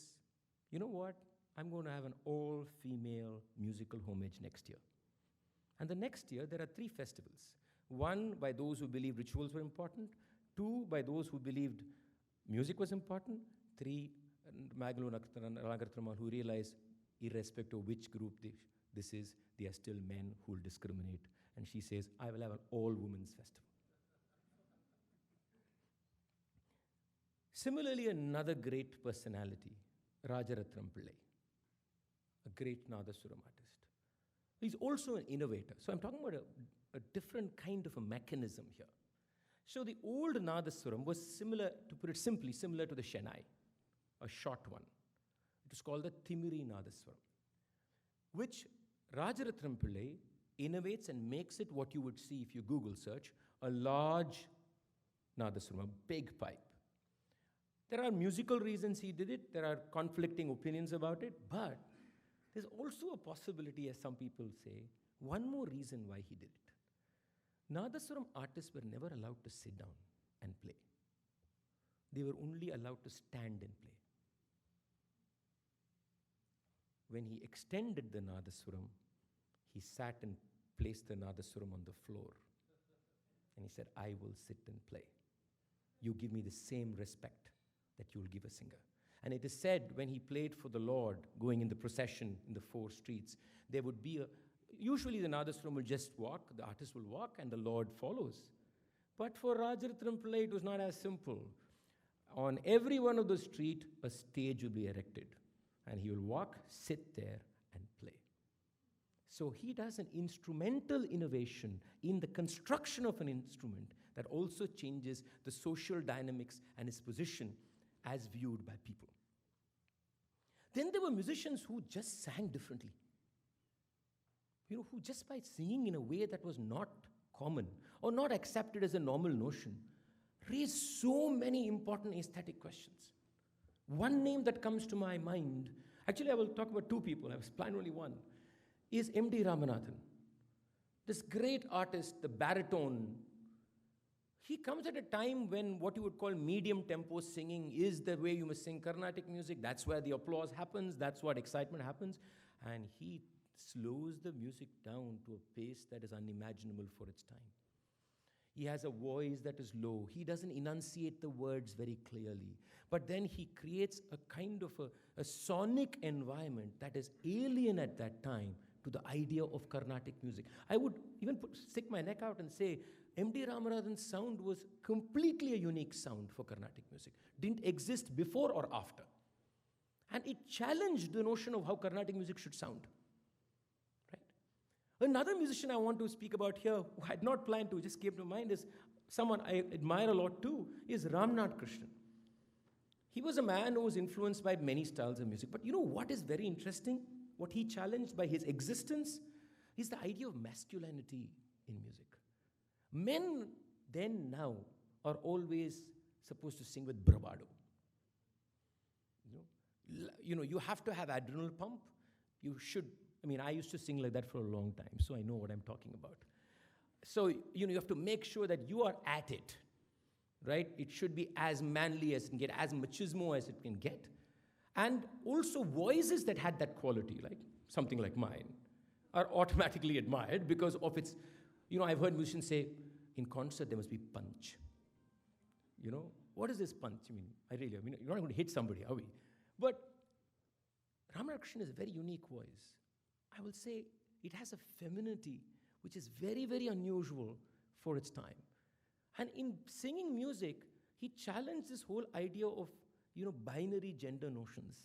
you know what? I'm going to have an all-female musical homage next year. And the next year, there are 3 festivals. 1 by those who believed rituals were important. 2 by those who believed music was important. 3, Bangalore Nagaratnamal, who realized, irrespective of which group this is, they are still men who will discriminate. And she says, I will have an all-women's festival. Similarly, another great personality, Rajaratnam Pillai, a great Nadaswaram artist. He's also an innovator. So I'm talking about a different kind of a mechanism here. So the old Nadaswaram was similar, to put it simply, similar to the Shennai, a short one. It was called the Timiri Nadaswaram, which Rajaratnam Pillai innovates and makes it what you would see if you Google search, a large Nadaswaram, a big pipe. There are musical reasons he did it. There are conflicting opinions about it. But there's also a possibility, as some people say, one more reason why he did it. Nadaswaram artists were never allowed to sit down and play. They were only allowed to stand and play. When he extended the Nadaswaram, he sat and placed the Nadaswaram on the floor. And he said, I will sit and play. You give me the same respect that you will give a singer. And it is said when he played for the Lord, going in the procession in the 4 streets, there would be usually the Nadaswaram will just walk, the artist will walk, and the Lord follows. But for Rajaratnam Pillai, it was not as simple. On every one of the street, a stage will be erected. And he will walk, sit there, and play. So he does an instrumental innovation in the construction of an instrument that also changes the social dynamics and his position as viewed by people. Then there were musicians who just sang differently. Who just by singing in a way that was not common or not accepted as a normal notion, raised so many important aesthetic questions. One name that comes to my mind, actually I will talk about 2 people, I was planning only one, is M.D. Ramanathan. This great artist, the baritone. He comes at a time when what you would call medium tempo singing is the way you must sing Carnatic music. That's where the applause happens. That's what excitement happens. And he slows the music down to a pace that is unimaginable for its time. He has a voice that is low. He doesn't enunciate the words very clearly. But then he creates a kind of a sonic environment that is alien at that time to the idea of Carnatic music. I would even stick my neck out and say, M.D. Ramanathan's sound was completely a unique sound for Carnatic music. Didn't exist before or after. And it challenged the notion of how Carnatic music should sound. Right? Another musician I want to speak about here, who I had not planned to, just came to mind, is someone I admire a lot too, is Ramnath Krishnan. He was a man who was influenced by many styles of music. But you know what is very interesting? What he challenged by his existence is the idea of masculinity in music. Men then now are always supposed to sing with bravado. You have to have adrenal pump. You should, I used to sing like that for a long time, so I know what I'm talking about. So, you have to make sure that you are at it, right? It should be as manly as it can get, as machismo as it can get. And also voices that had that quality, like something like mine, are automatically admired because of its, I've heard musicians say, in concert there must be punch. What is this punch? You're not going to hit somebody, are we? But Ramnath Krishnan is a very unique voice. I will say it has a femininity which is very, very unusual for its time. And in singing music, he challenged this whole idea of, binary gender notions.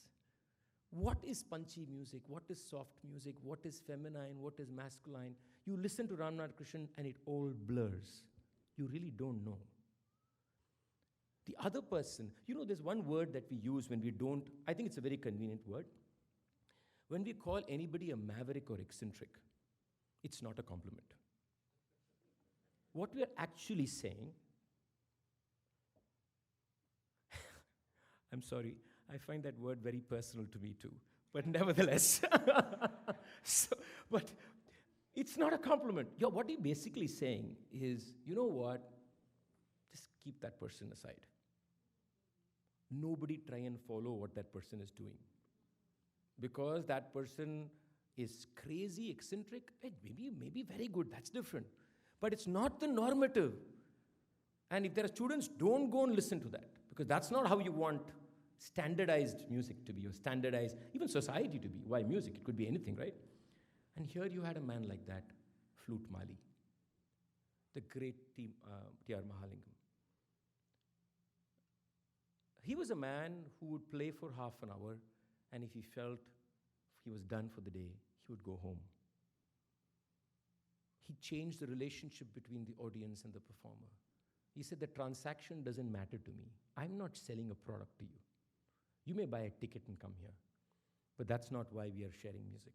What is punchy music? What is soft music? What is feminine? What is masculine? You listen to Ramnath Krishnan and it all blurs. You really don't know. The other person, there's one word that we use when we don't, I think it's a very convenient word. When we call anybody a maverick or eccentric, it's not a compliment. What we are actually saying, I'm sorry, I find that word very personal to me too, but nevertheless, but it's not a compliment. What you're basically saying is, you know what, just keep that person aside. Nobody try and follow what that person is doing. Because that person is crazy, eccentric, maybe very good, that's different. But it's not the normative. And if there are students, don't go and listen to that. Because that's not how you want standardized music to be, or standardized, even society to be. Why music? It could be anything, right? And here you had a man like that, Flute Mali, the great T.R. Mahalingam. He was a man who would play for half an hour, and if he felt he was done for the day, he would go home. He changed the relationship between the audience and the performer. He said, the transaction doesn't matter to me. I'm not selling a product to you. You may buy a ticket and come here, but that's not why we are sharing music.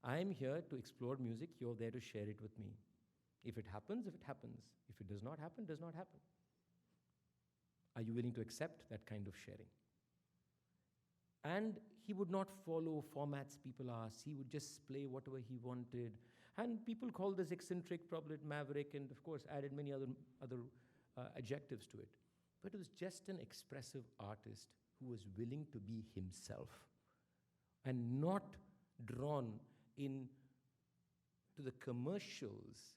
I'm here to explore music. You're there to share it with me. If it happens, if it happens. If it does not happen, does not happen. Are you willing to accept that kind of sharing? And he would not follow formats people asked. He would just play whatever he wanted. And people call this eccentric, probably maverick, and of course added many other adjectives to it. But it was just an expressive artist who was willing to be himself and not drawn in to the commercials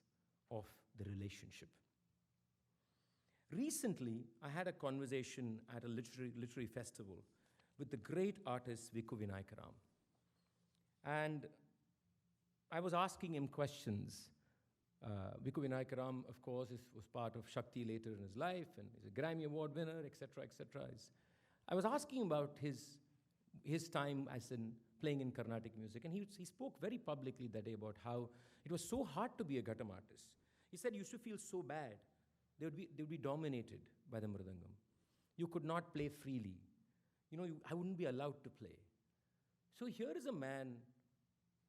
of the relationship. Recently, I had a conversation at a literary festival with the great artist Vikku Vinayakaram. And I was asking him questions. Vikku Vinayakaram, of course, was part of Shakti later in his life, and he's a Grammy Award winner, etc., etc. I was asking about his time as in playing in Carnatic music, and he spoke very publicly that day about how it was so hard to be a Ghatam artist. He said he used to feel so bad. They would be dominated by the mridangam. You could not play freely. I wouldn't be allowed to play. So here is a man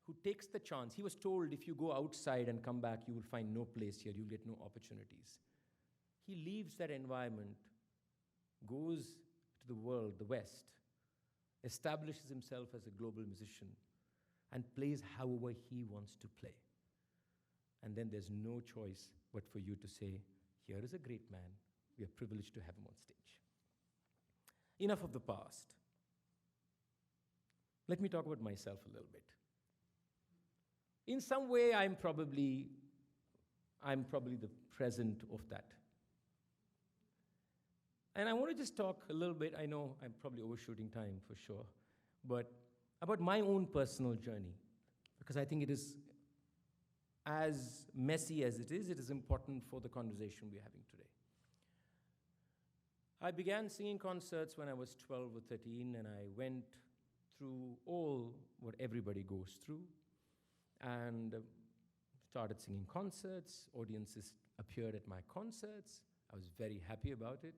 who takes the chance. He was told, if you go outside and come back, you will find no place here. You'll get no opportunities. He leaves that environment, goes to the world, the West, establishes himself as a global musician, and plays however he wants to play. And then there's no choice but for you to say, here is a great man. We are privileged to have him on stage. Enough of the past. Let me talk about myself a little bit. In some way, I'm probably the present of that. And I want to just talk a little bit, I know I'm probably overshooting time for sure, but about my own personal journey, because I think it is as messy as it is important for the conversation we're having today. I began singing concerts when I was 12 or 13, and I went through all what everybody goes through. and started singing concerts. Audiences appeared at my concerts. I was very happy about it.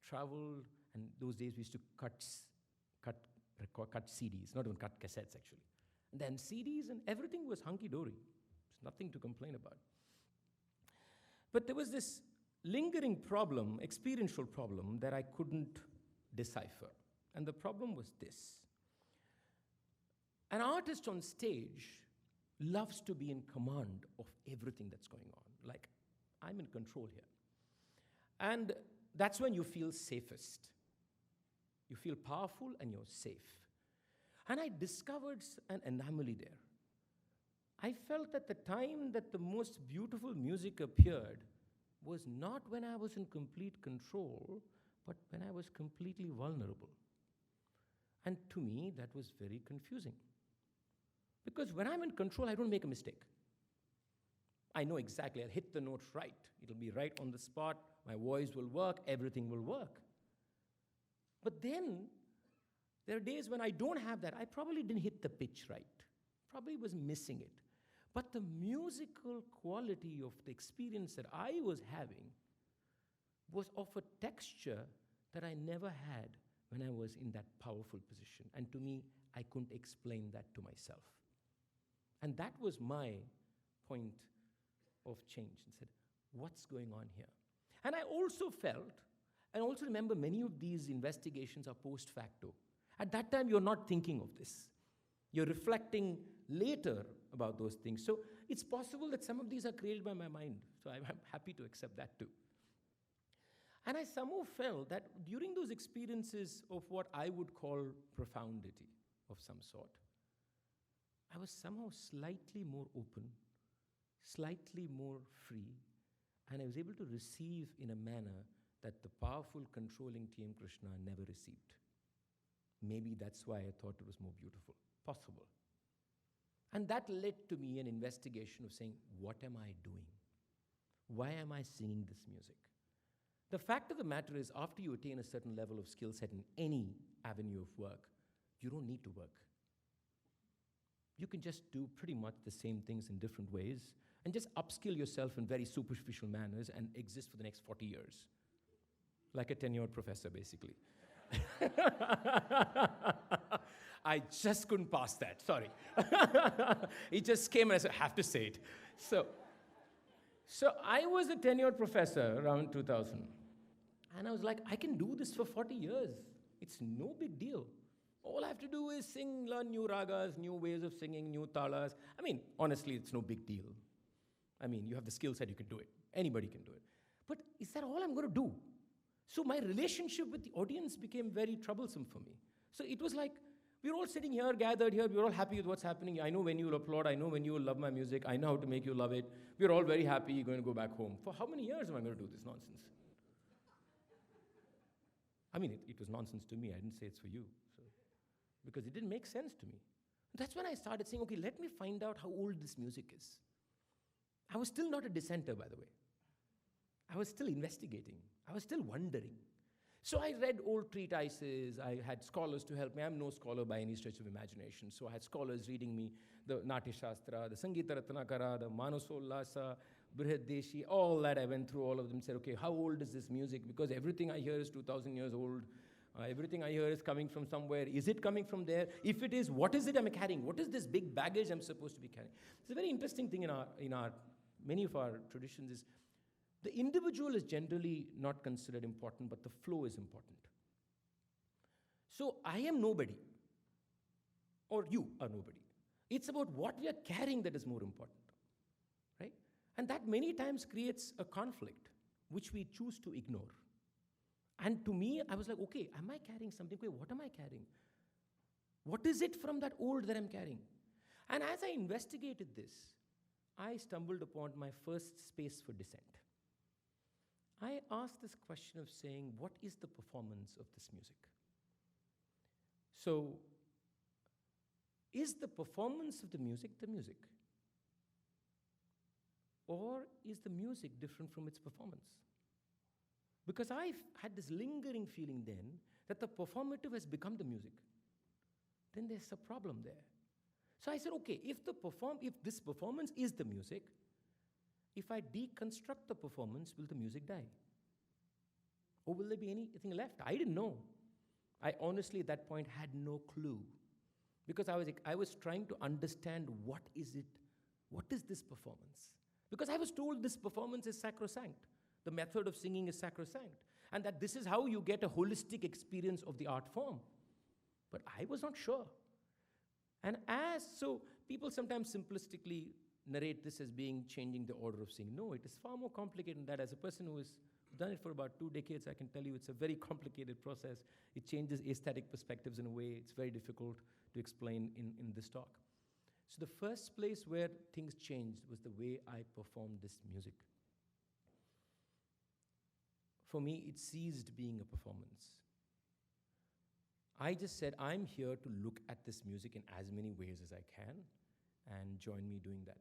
Traveled, and those days we used to cut CDs, not even cut cassettes actually. And then CDs, and everything was hunky-dory. There's nothing to complain about. But there was this lingering problem, experiential problem, that I couldn't decipher. And the problem was this. An artist on stage loves to be in command of everything that's going on. Like, I'm in control here. And that's when you feel safest. You feel powerful and you're safe. And I discovered an anomaly there. I felt at the time that the most beautiful music appeared was not when I was in complete control, but when I was completely vulnerable. And to me, that was very confusing. Because when I'm in control, I don't make a mistake. I know exactly, I'll hit the note right. It'll be right on the spot, my voice will work, everything will work. But then, there are days when I don't have that. I probably didn't hit the pitch right. Probably was missing it. But the musical quality of the experience that I was having was of a texture that I never had when I was in that powerful position. And to me, I couldn't explain that to myself. And that was my point of change, and said, what's going on here? And I also felt, and also remember, many of these investigations are post facto. At that time, you're not thinking of this. You're reflecting later about those things. So it's possible that some of these are created by my mind. So I'm happy to accept that too. And I somehow felt that during those experiences of what I would call profundity of some sort, I was somehow slightly more open, slightly more free, and I was able to receive in a manner that the powerful, controlling T.M. Krishna never received. Maybe that's why I thought it was more beautiful, possible. And that led to me an investigation of saying, what am I doing? Why am I singing this music? The fact of the matter is, after you attain a certain level of skill set in any avenue of work, you don't need to work. You can just do pretty much the same things in different ways and just upskill yourself in very superficial manners and exist for the next 40 years. Like a tenured professor, basically. I just couldn't pass that, sorry. It just came and I said, I have to say it. So I was a tenured professor around 2000. And I was like, I can do this for 40 years. It's no big deal. All I have to do is sing, learn new ragas, new ways of singing, new talas. I mean, honestly, it's no big deal. I mean, you have the skill set, you can do it. Anybody can do it. But is that all I'm going to do? So my relationship with the audience became very troublesome for me. So it was like, we're all sitting here, gathered here, we're all happy with what's happening. I know when you will applaud, I know when you will love my music, I know how to make you love it. We're all very happy, you're going to go back home. For how many years am I going to do this nonsense? I mean, it was nonsense to me. I didn't say it's for you. So, because it didn't make sense to me. That's when I started saying, okay, let me find out how old this music is. I was still not a dissenter, by the way. I was still investigating. I was still wondering. So I read old treatises. I had scholars to help me. I'm no scholar by any stretch of imagination. So I had scholars reading me the Natya Shastra, the Sangeeta Ratnakara, the Manasollasa, Brihadeshi, all that. I went through all of them, said, okay, how old is this music? Because everything I hear is 2,000 years old. Everything I hear is coming from somewhere. Is it coming from there? If it is, what is it I'm carrying? What is this big baggage I'm supposed to be carrying? It's a very interesting thing in many of our traditions is the individual is generally not considered important, but the flow is important. So I am nobody, or you are nobody. It's about what we are carrying that is more important, right? And that many times creates a conflict, which we choose to ignore. And to me, I was like, okay, am I carrying something? Okay, what am I carrying? What is it from that old that I'm carrying? And as I investigated this, I stumbled upon my first space for dissent. I asked this question of saying, what is the performance of this music? So, is the performance of the music? Or is the music different from its performance? Because I had this lingering feeling then that the performative has become the music. Then there's a problem there. So I said, okay, if this performance is the music, if I deconstruct the performance, will the music die? Or will there be anything left? I didn't know. I honestly at that point had no clue. Because I was trying to understand what is this performance? Because I was told this performance is sacrosanct. The method of singing is sacrosanct. And that this is how you get a holistic experience of the art form. But I was not sure. And so people sometimes simplistically narrate this as being changing the order of singing. No, it is far more complicated than that. As a person who has done it for about 2 decades, I can tell you it's a very complicated process. It changes aesthetic perspectives in a way it's very difficult to explain in this talk. So the first place where things changed was the way I performed this music. For me, it ceased being a performance. I just said, I'm here to look at this music in as many ways as I can, and join me doing that.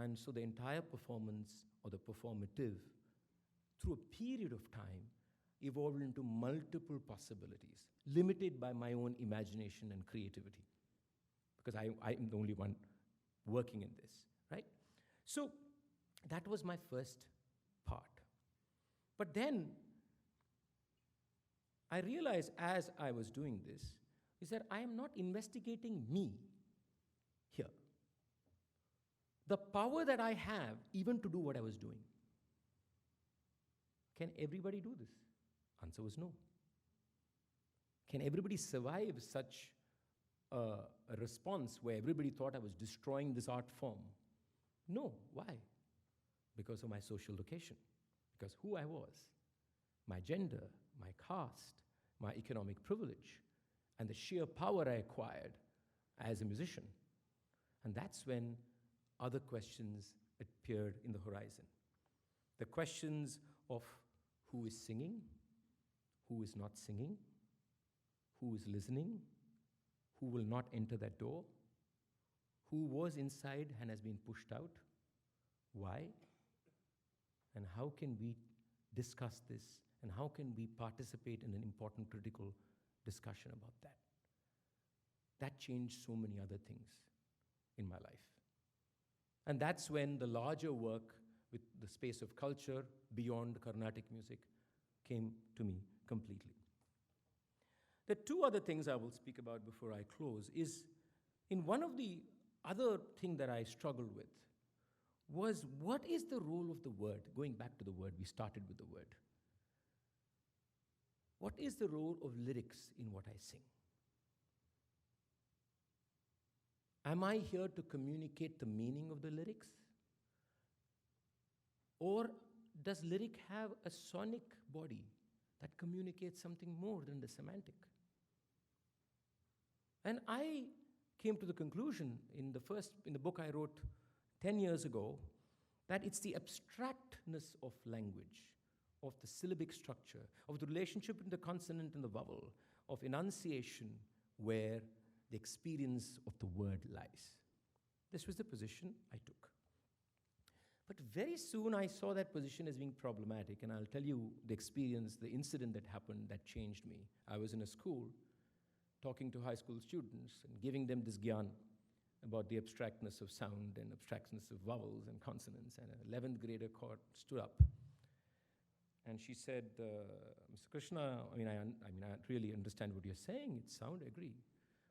And so the entire performance, or the performative, through a period of time, evolved into multiple possibilities, limited by my own imagination and creativity, because I'm the only one working in this, right? So that was my first part. But then I realized as I was doing this, is that I am not investigating me here. The power that I have even to do what I was doing. Can everybody do this? Answer was no. Can everybody survive such a response where everybody thought I was destroying this art form? No. Why? Because of my social location. Because who I was, my gender, my caste, my economic privilege, and the sheer power I acquired as a musician. And that's when other questions appeared in the horizon. The questions of who is singing, who is not singing, who is listening, who will not enter that door, who was inside and has been pushed out, why, and how can we discuss this, and how can we participate in an important critical discussion about that. That changed so many other things in my life. And that's when the larger work with the space of culture beyond Carnatic music came to me completely. The 2 other things I will speak about before I close is, in one of the other thing that I struggled with was, what is the role of the word? Going back to the word, we started with the word. What is the role of lyrics in what I sing? Am I here to communicate the meaning of the lyrics? Or does lyric have a sonic body that communicates something more than the semantic? And I came to the conclusion in the book I wrote 10 years ago, that it's the abstractness of language, of the syllabic structure, of the relationship between the consonant and the vowel, of enunciation, where the experience of the word lies. This was the position I took. But very soon I saw that position as being problematic, and I'll tell you the experience, the incident that happened that changed me. I was in a school talking to high school students and giving them this gyan about the abstractness of sound and abstractness of vowels and consonants, and an 11th grader stood up. And she said, Mr. Krishna, I really understand what you're saying. It's sound, I agree.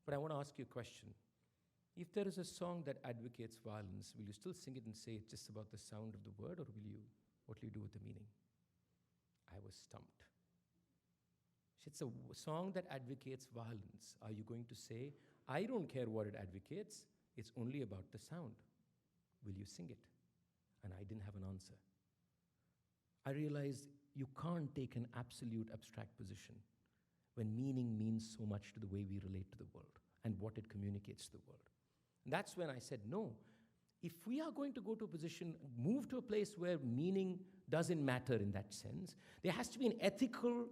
But I want to ask you a question. If there is a song that advocates violence, will you still sing it and say it's just about the sound of the word, or what will you do with the meaning? I was stumped. It's a song that advocates violence. Are you going to say, I don't care what it advocates, it's only about the sound. Will you sing it? And I didn't have an answer. I realized you can't take an absolute abstract position when meaning means so much to the way we relate to the world and what it communicates to the world. And that's when I said, no, if we are going to go to a position, move to a place where meaning doesn't matter in that sense, there has to be an ethical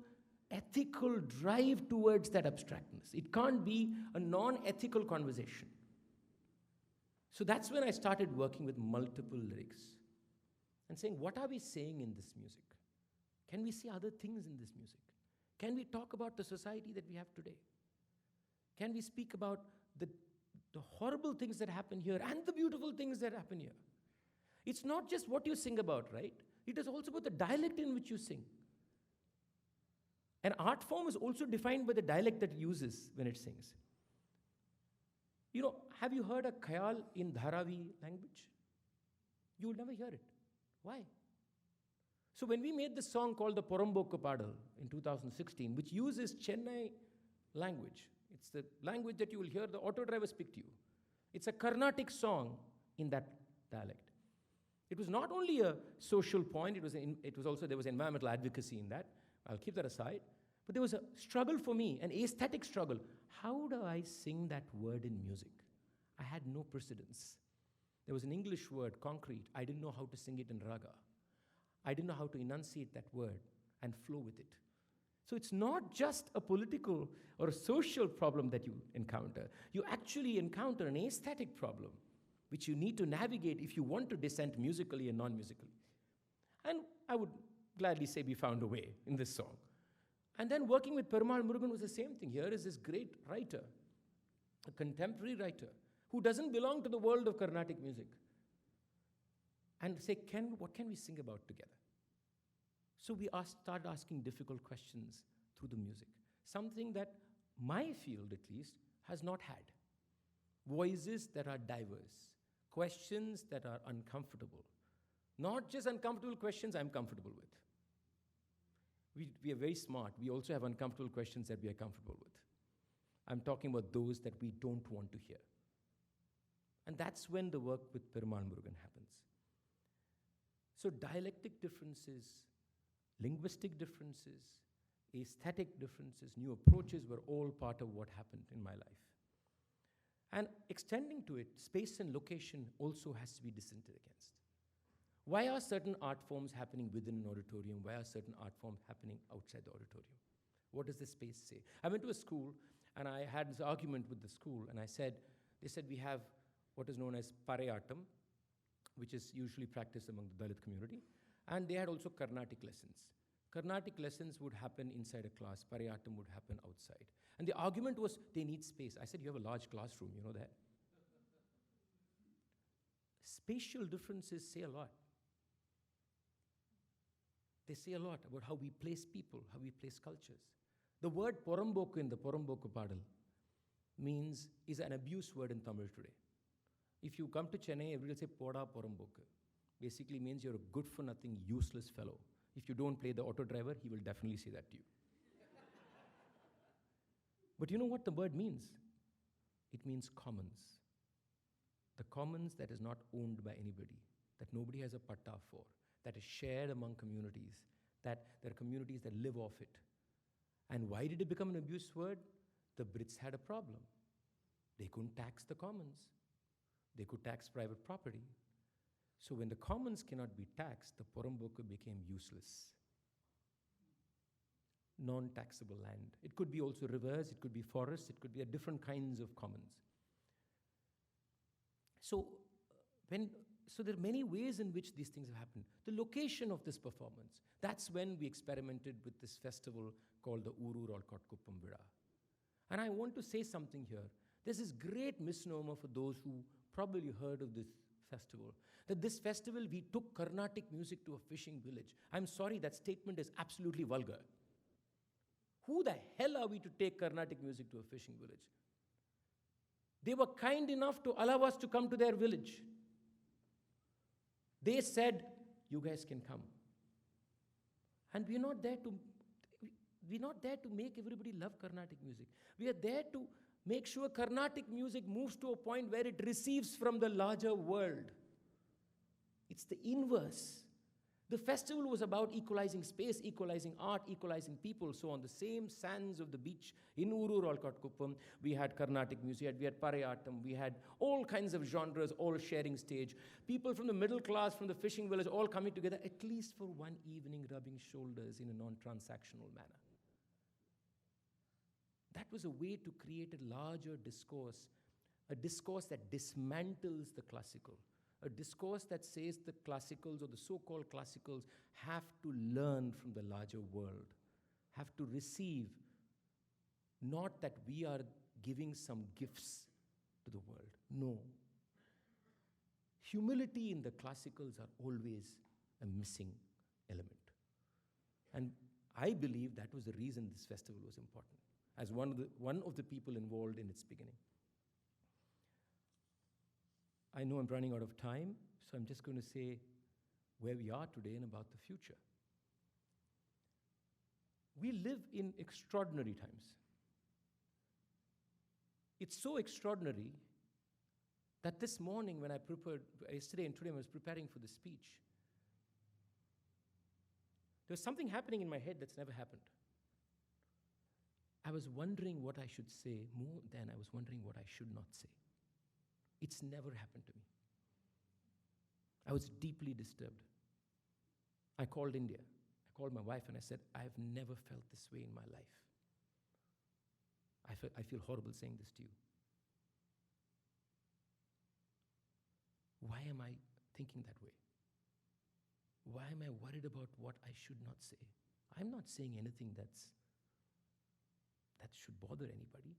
drive towards that abstractness. It can't be a non-ethical conversation. So that's when I started working with multiple lyrics and saying, what are we saying in this music? Can we see other things in this music? Can we talk about the society that we have today? Can we speak about the horrible things that happen here and the beautiful things that happen here. It's not just what you sing about, right? It is also about the dialect in which you sing. An art form is also defined by the dialect that it uses when it sings. Have you heard a khayal in Dharavi language? You will never hear it. Why? So when we made this song called the Porambokku Padal in 2016, which uses Chennai language, it's the language that you will hear the auto driver speak to you. It's a Carnatic song in that dialect. It was not only a social point, it was also, there was environmental advocacy in that. I'll keep that aside. But there was a struggle for me, an aesthetic struggle. How do I sing that word in music? I had no precedence. There was an English word, concrete. I didn't know how to sing it in raga. I didn't know how to enunciate that word and flow with it. So it's not just a political or a social problem that you encounter. You actually encounter an aesthetic problem, which you need to navigate if you want to dissent musically and non-musically. And I would gladly say we found a way in this song. And then working with Perumal Murugan was the same thing. Here is this great writer, a contemporary writer, who doesn't belong to the world of Carnatic music. And say, what can we sing about together? So we started asking difficult questions through the music. Something that my field, at least, has not had. Voices that are diverse. Questions that are uncomfortable. Not just uncomfortable questions I'm comfortable with. We are very smart. We also have uncomfortable questions that we are comfortable with. I'm talking about those that we don't want to hear. And that's when the work with Perumal Murugan happens. So dialectic differences, linguistic differences, aesthetic differences, new approaches were all part of what happened in my life. And extending to it, space and location also has to be dissented against. Why are certain art forms happening within an auditorium? Why are certain art forms happening outside the auditorium? What does the space say? I went to a school and I had this argument with the school and they said we have what is known as Parayatam, which is usually practiced among the Dalit community, and they had also Carnatic lessons. Carnatic lessons would happen inside a class, Parayatam would happen outside. And the argument was they need space. I said, you have a large classroom, you know that. Spatial differences say a lot. They say a lot about how we place people, how we place cultures. The word Porambokku in the Porambokku Padal is an abuse word in Tamil today. If you come to Chennai, everybody will say Poda Porambokku. Basically means you're a good-for-nothing, useless fellow. If you don't play the auto driver, he will definitely say that to you. But you know what the word means? It means commons. The commons that is not owned by anybody, that nobody has a patta for, that is shared among communities, that there are communities that live off it. And why did it become an abuse word? The Brits had a problem. They couldn't tax the commons. They could tax private property. So when the commons cannot be taxed, the Porambokku became useless. Non-taxable land. It could be also rivers, it could be forests, it could be different kinds of commons. So there are many ways in which these things have happened. The location of this performance, that's when we experimented with this festival called the Urur or Kotkuppam Vida. And I want to say something here. There's this great misnomer for those who probably heard of this festival, that this festival we took Carnatic music to a fishing village. I'm sorry, that statement is absolutely vulgar. Who the hell are we to take Carnatic music to a fishing village? They were kind enough to allow us to come to their village. They said, you guys can come. And we're not there to make everybody love Carnatic music. We are there to make sure Carnatic music moves to a point where it receives from the larger world. It's the inverse. The festival was about equalizing space, equalizing art, equalizing people. So on the same sands of the beach in Urur or Kotkuppam, we had Carnatic music, we had Parayatam, we had all kinds of genres, all sharing stage. People from the middle class, from the fishing village, all coming together at least for one evening, rubbing shoulders in a non-transactional manner. That was a way to create a larger discourse, a discourse that dismantles the classical, a discourse that says the classicals or the so-called classicals have to learn from the larger world, have to receive, not that we are giving some gifts to the world. No. Humility in the classicals are always a missing element. And I believe that was the reason this festival was important, as one of the people involved in its beginning. I know I'm running out of time, so I'm just going to say where we are today and about the future. We live in extraordinary times. It's so extraordinary that this morning when I prepared, yesterday and today when I was preparing for the speech, there was something happening in my head that's never happened. I was wondering what I should say more than I was wondering what I should not say. It's never happened to me. I was deeply disturbed. I called India. I called my wife and I said, I have never felt this way in my life. I feel horrible saying this to you. Why am I thinking that way? Why am I worried about what I should not say? I'm not saying anything that should bother anybody.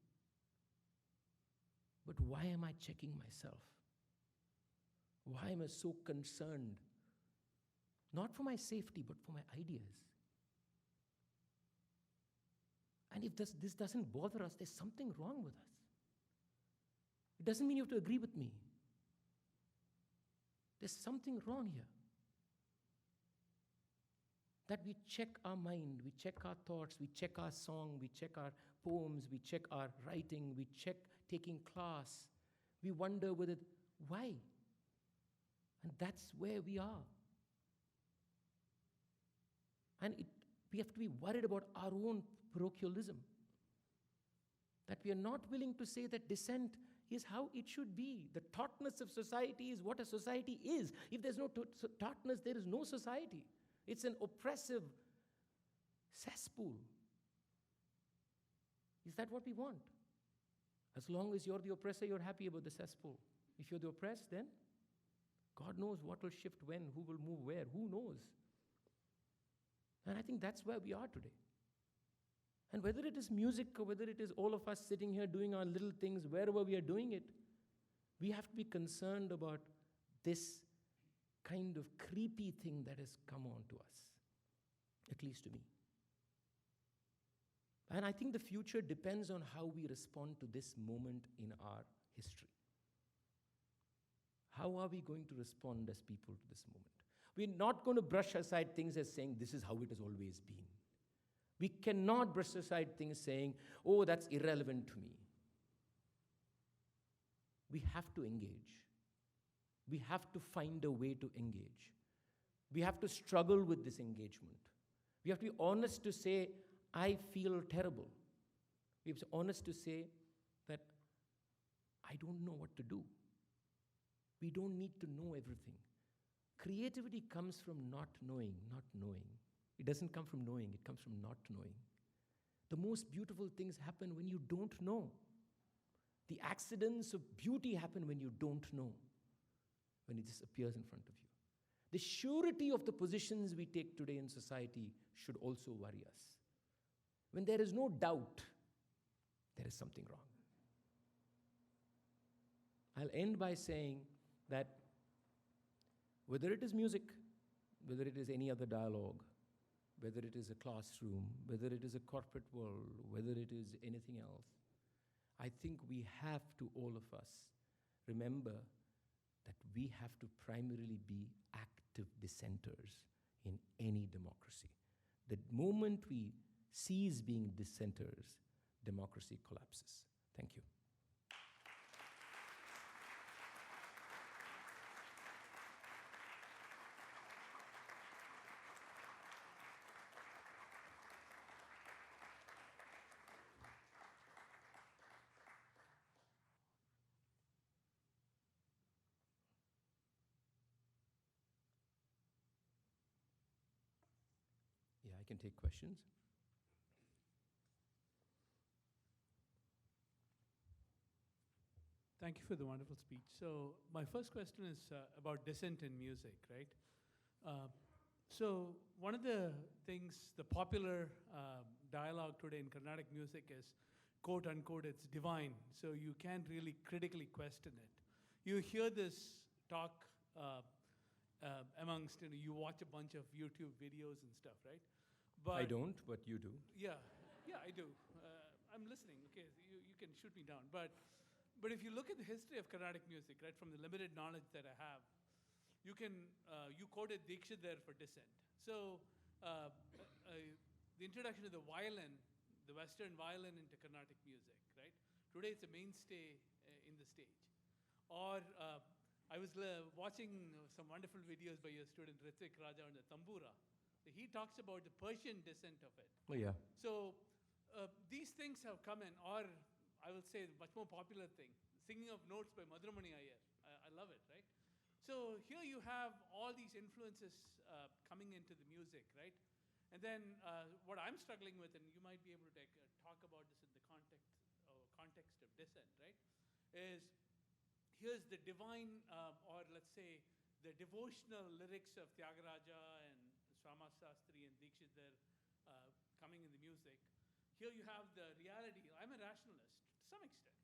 But why am I checking myself? Why am I so concerned? Not for my safety, but for my ideas. And if this doesn't bother us, there's something wrong with us. It doesn't mean you have to agree with me. There's something wrong here. That we check our mind, we check our thoughts, we check our song, we check our poems, we check our writing, we check taking class. We wonder why? And that's where we are. And we have to be worried about our own parochialism. That we are not willing to say that dissent is how it should be. The tautness of society is what a society is. If there's no tautness, there is no society. It's an oppressive cesspool. Is that what we want? As long as you're the oppressor, you're happy about the cesspool. If you're the oppressed, then God knows what will shift when, who will move where, who knows? And I think that's where we are today. And whether it is music or whether it is all of us sitting here doing our little things, wherever we are doing it, we have to be concerned about this kind of creepy thing that has come on to us, at least to me. And I think the future depends on how we respond to this moment in our history. How are we going to respond as people to this moment? We're not going to brush aside things as saying this is how it has always been. We cannot brush aside things saying, oh, that's irrelevant to me. We have to engage. We have to find a way to engage. We have to struggle with this engagement. We have to be honest to say, I feel terrible. We have to be honest to say that I don't know what to do. We don't need to know everything. Creativity comes from not knowing. It doesn't come from knowing, it comes from not knowing. The most beautiful things happen when you don't know. The accidents of beauty happen when you don't know, when it just appears in front of you. The surety of the positions we take today in society should also worry us. When there is no doubt, there is something wrong. I'll end by saying that whether it is music, whether it is any other dialogue, whether it is a classroom, whether it is a corporate world, whether it is anything else, I think we have to, all of us, remember that we have to primarily be active dissenters in any democracy. The moment we cease being dissenters, democracy collapses. Thank you. Yeah, I can take questions. Thank you for the wonderful speech. So my first question is about dissent in music, right? So one of the things, the popular dialogue today in Carnatic music is quote unquote, it's divine, so you can't really critically question it. You hear this talk amongst, you watch a bunch of YouTube videos and stuff, right? I don't, but you do. Yeah, I do. I'm listening. Okay, you can shoot me down. But if you look at the history of Carnatic music, right, from the limited knowledge that I have, you quoted Dikshit there for Dissent. So the introduction of the violin, the Western violin into Carnatic music, right? Today it's a mainstay in the stage. Or I was watching some wonderful videos by your student Ritvik Raja on the tambura. He talks about the Persian descent of it. Oh, yeah. So these things have come in, or I will say much more popular thing, singing of notes by Madhuramani Iyer. I love it, right? So here you have all these influences coming into the music, right? And then what I'm struggling with, and you might be able to talk about this in the context of Dissent, right? Is here's the divine, or let's say the devotional lyrics of Tyagaraja and Swama Sastri and Dikshit there coming in the music. Here you have the reality. I'm a rationalist to some extent.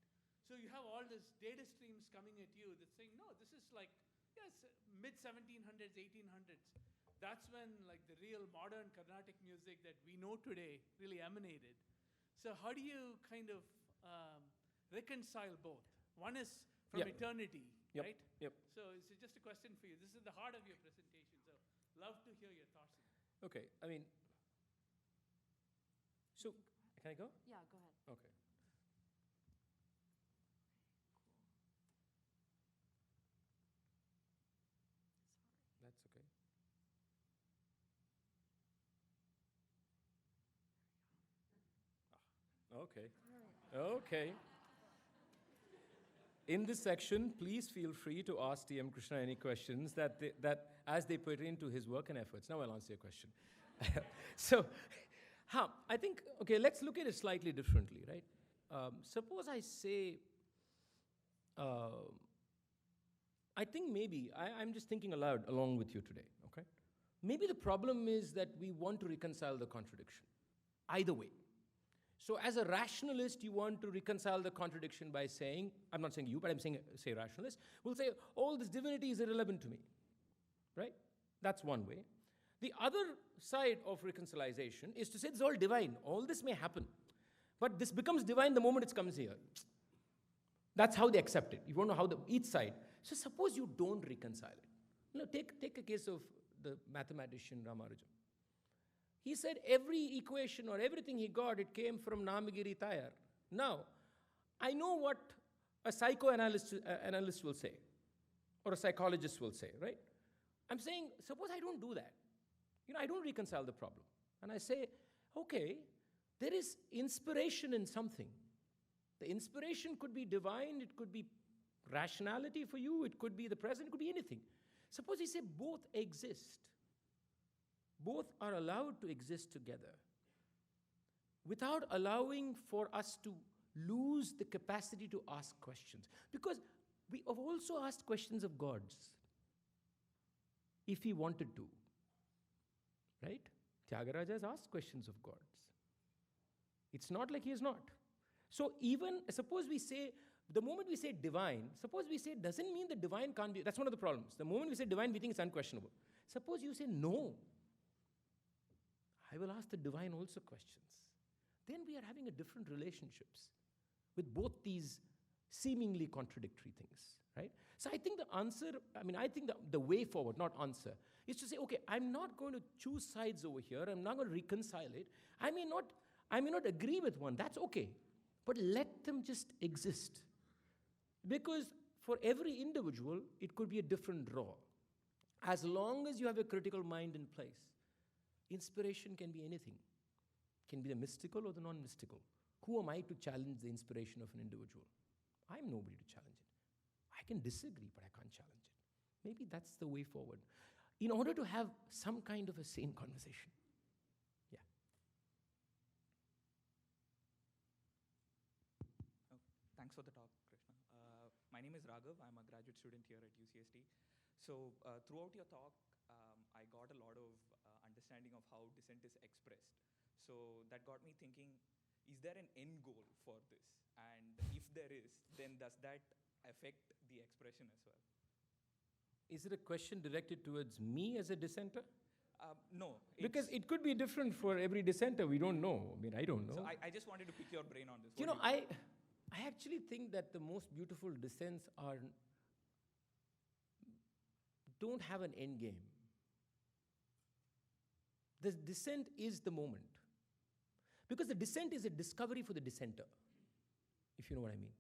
So you have all these data streams coming at you that's saying, no, this is like, yes, mid-1700s, 1800s. That's when like the real modern Carnatic music that we know today really emanated. So how do you kind of reconcile both? One is from eternity, right? Yep. So it's just a question for you. This is the heart of your presentation. So love to hear your thoughts on it. Okay, I mean, so can I go? Yeah, go ahead. Okay. That's okay. Okay. Okay. In this section, please feel free to ask TM Krishna any questions that as they pertain to his work and efforts. Now I'll answer your question. So, I think, okay, let's look at it slightly differently, right? Suppose I say, I think maybe, I'm just thinking aloud along with you today, okay? Maybe the problem is that we want to reconcile the contradiction, either way. So as a rationalist, you want to reconcile the contradiction by saying, I'm not saying you, but I'm saying, say rationalist, will say, all this divinity is irrelevant to me, right? That's one way. The other side of reconciliation is to say it's all divine. All this may happen, but this becomes divine the moment it comes here. That's how they accept it. You want to know how each side. So suppose you don't reconcile it. Take a case of the mathematician Ramanujan. He said every equation or everything he got, it came from Namagiri Tayar. Now, I know what a psychoanalyst analyst will say, or a psychologist will say, right? I'm saying, suppose I don't do that. I don't reconcile the problem. And I say, okay, there is inspiration in something. The inspiration could be divine, it could be rationality for you, it could be the present, it could be anything. Suppose you say both exist. Both are allowed to exist together without allowing for us to lose the capacity to ask questions. Because we have also asked questions of gods if he wanted to, right? Tyagaraja has asked questions of gods. It's not like he is not. So even, suppose we say, the moment we say divine, suppose we say doesn't mean the divine can't be, that's one of the problems. The moment we say divine, we think it's unquestionable. Suppose you say no, I will ask the divine also questions. Then we are having a different relationships with both these seemingly contradictory things, right? So I think the answer, I think the way forward, not answer, is to say, okay, I'm not going to choose sides over here. I'm not going to reconcile it. I may not agree with one. That's okay. But let them just exist. Because for every individual, it could be a different draw. As long as you have a critical mind in place, inspiration can be anything. It can be the mystical or the non-mystical. Who am I to challenge the inspiration of an individual? I'm nobody to challenge it. I can disagree, but I can't challenge it. Maybe that's the way forward. In order to have some kind of a sane conversation. Yeah. Oh, thanks for the talk, Krishna. My name is Raghav. I'm a graduate student here at UCSD. So throughout your talk, I got a lot of understanding of how dissent is expressed. So that got me thinking, is there an end goal for this? And if there is, then does that affect the expression as well? Is it a question directed towards me as a dissenter? No. Because it could be different for every dissenter. We don't know. I mean, I don't know. So I just wanted to pick your brain on this. You What know, do you I actually think that the most beautiful dissents don't have an end game. The dissent is the moment. Because the dissent is a discovery for the dissenter, if you know what I mean.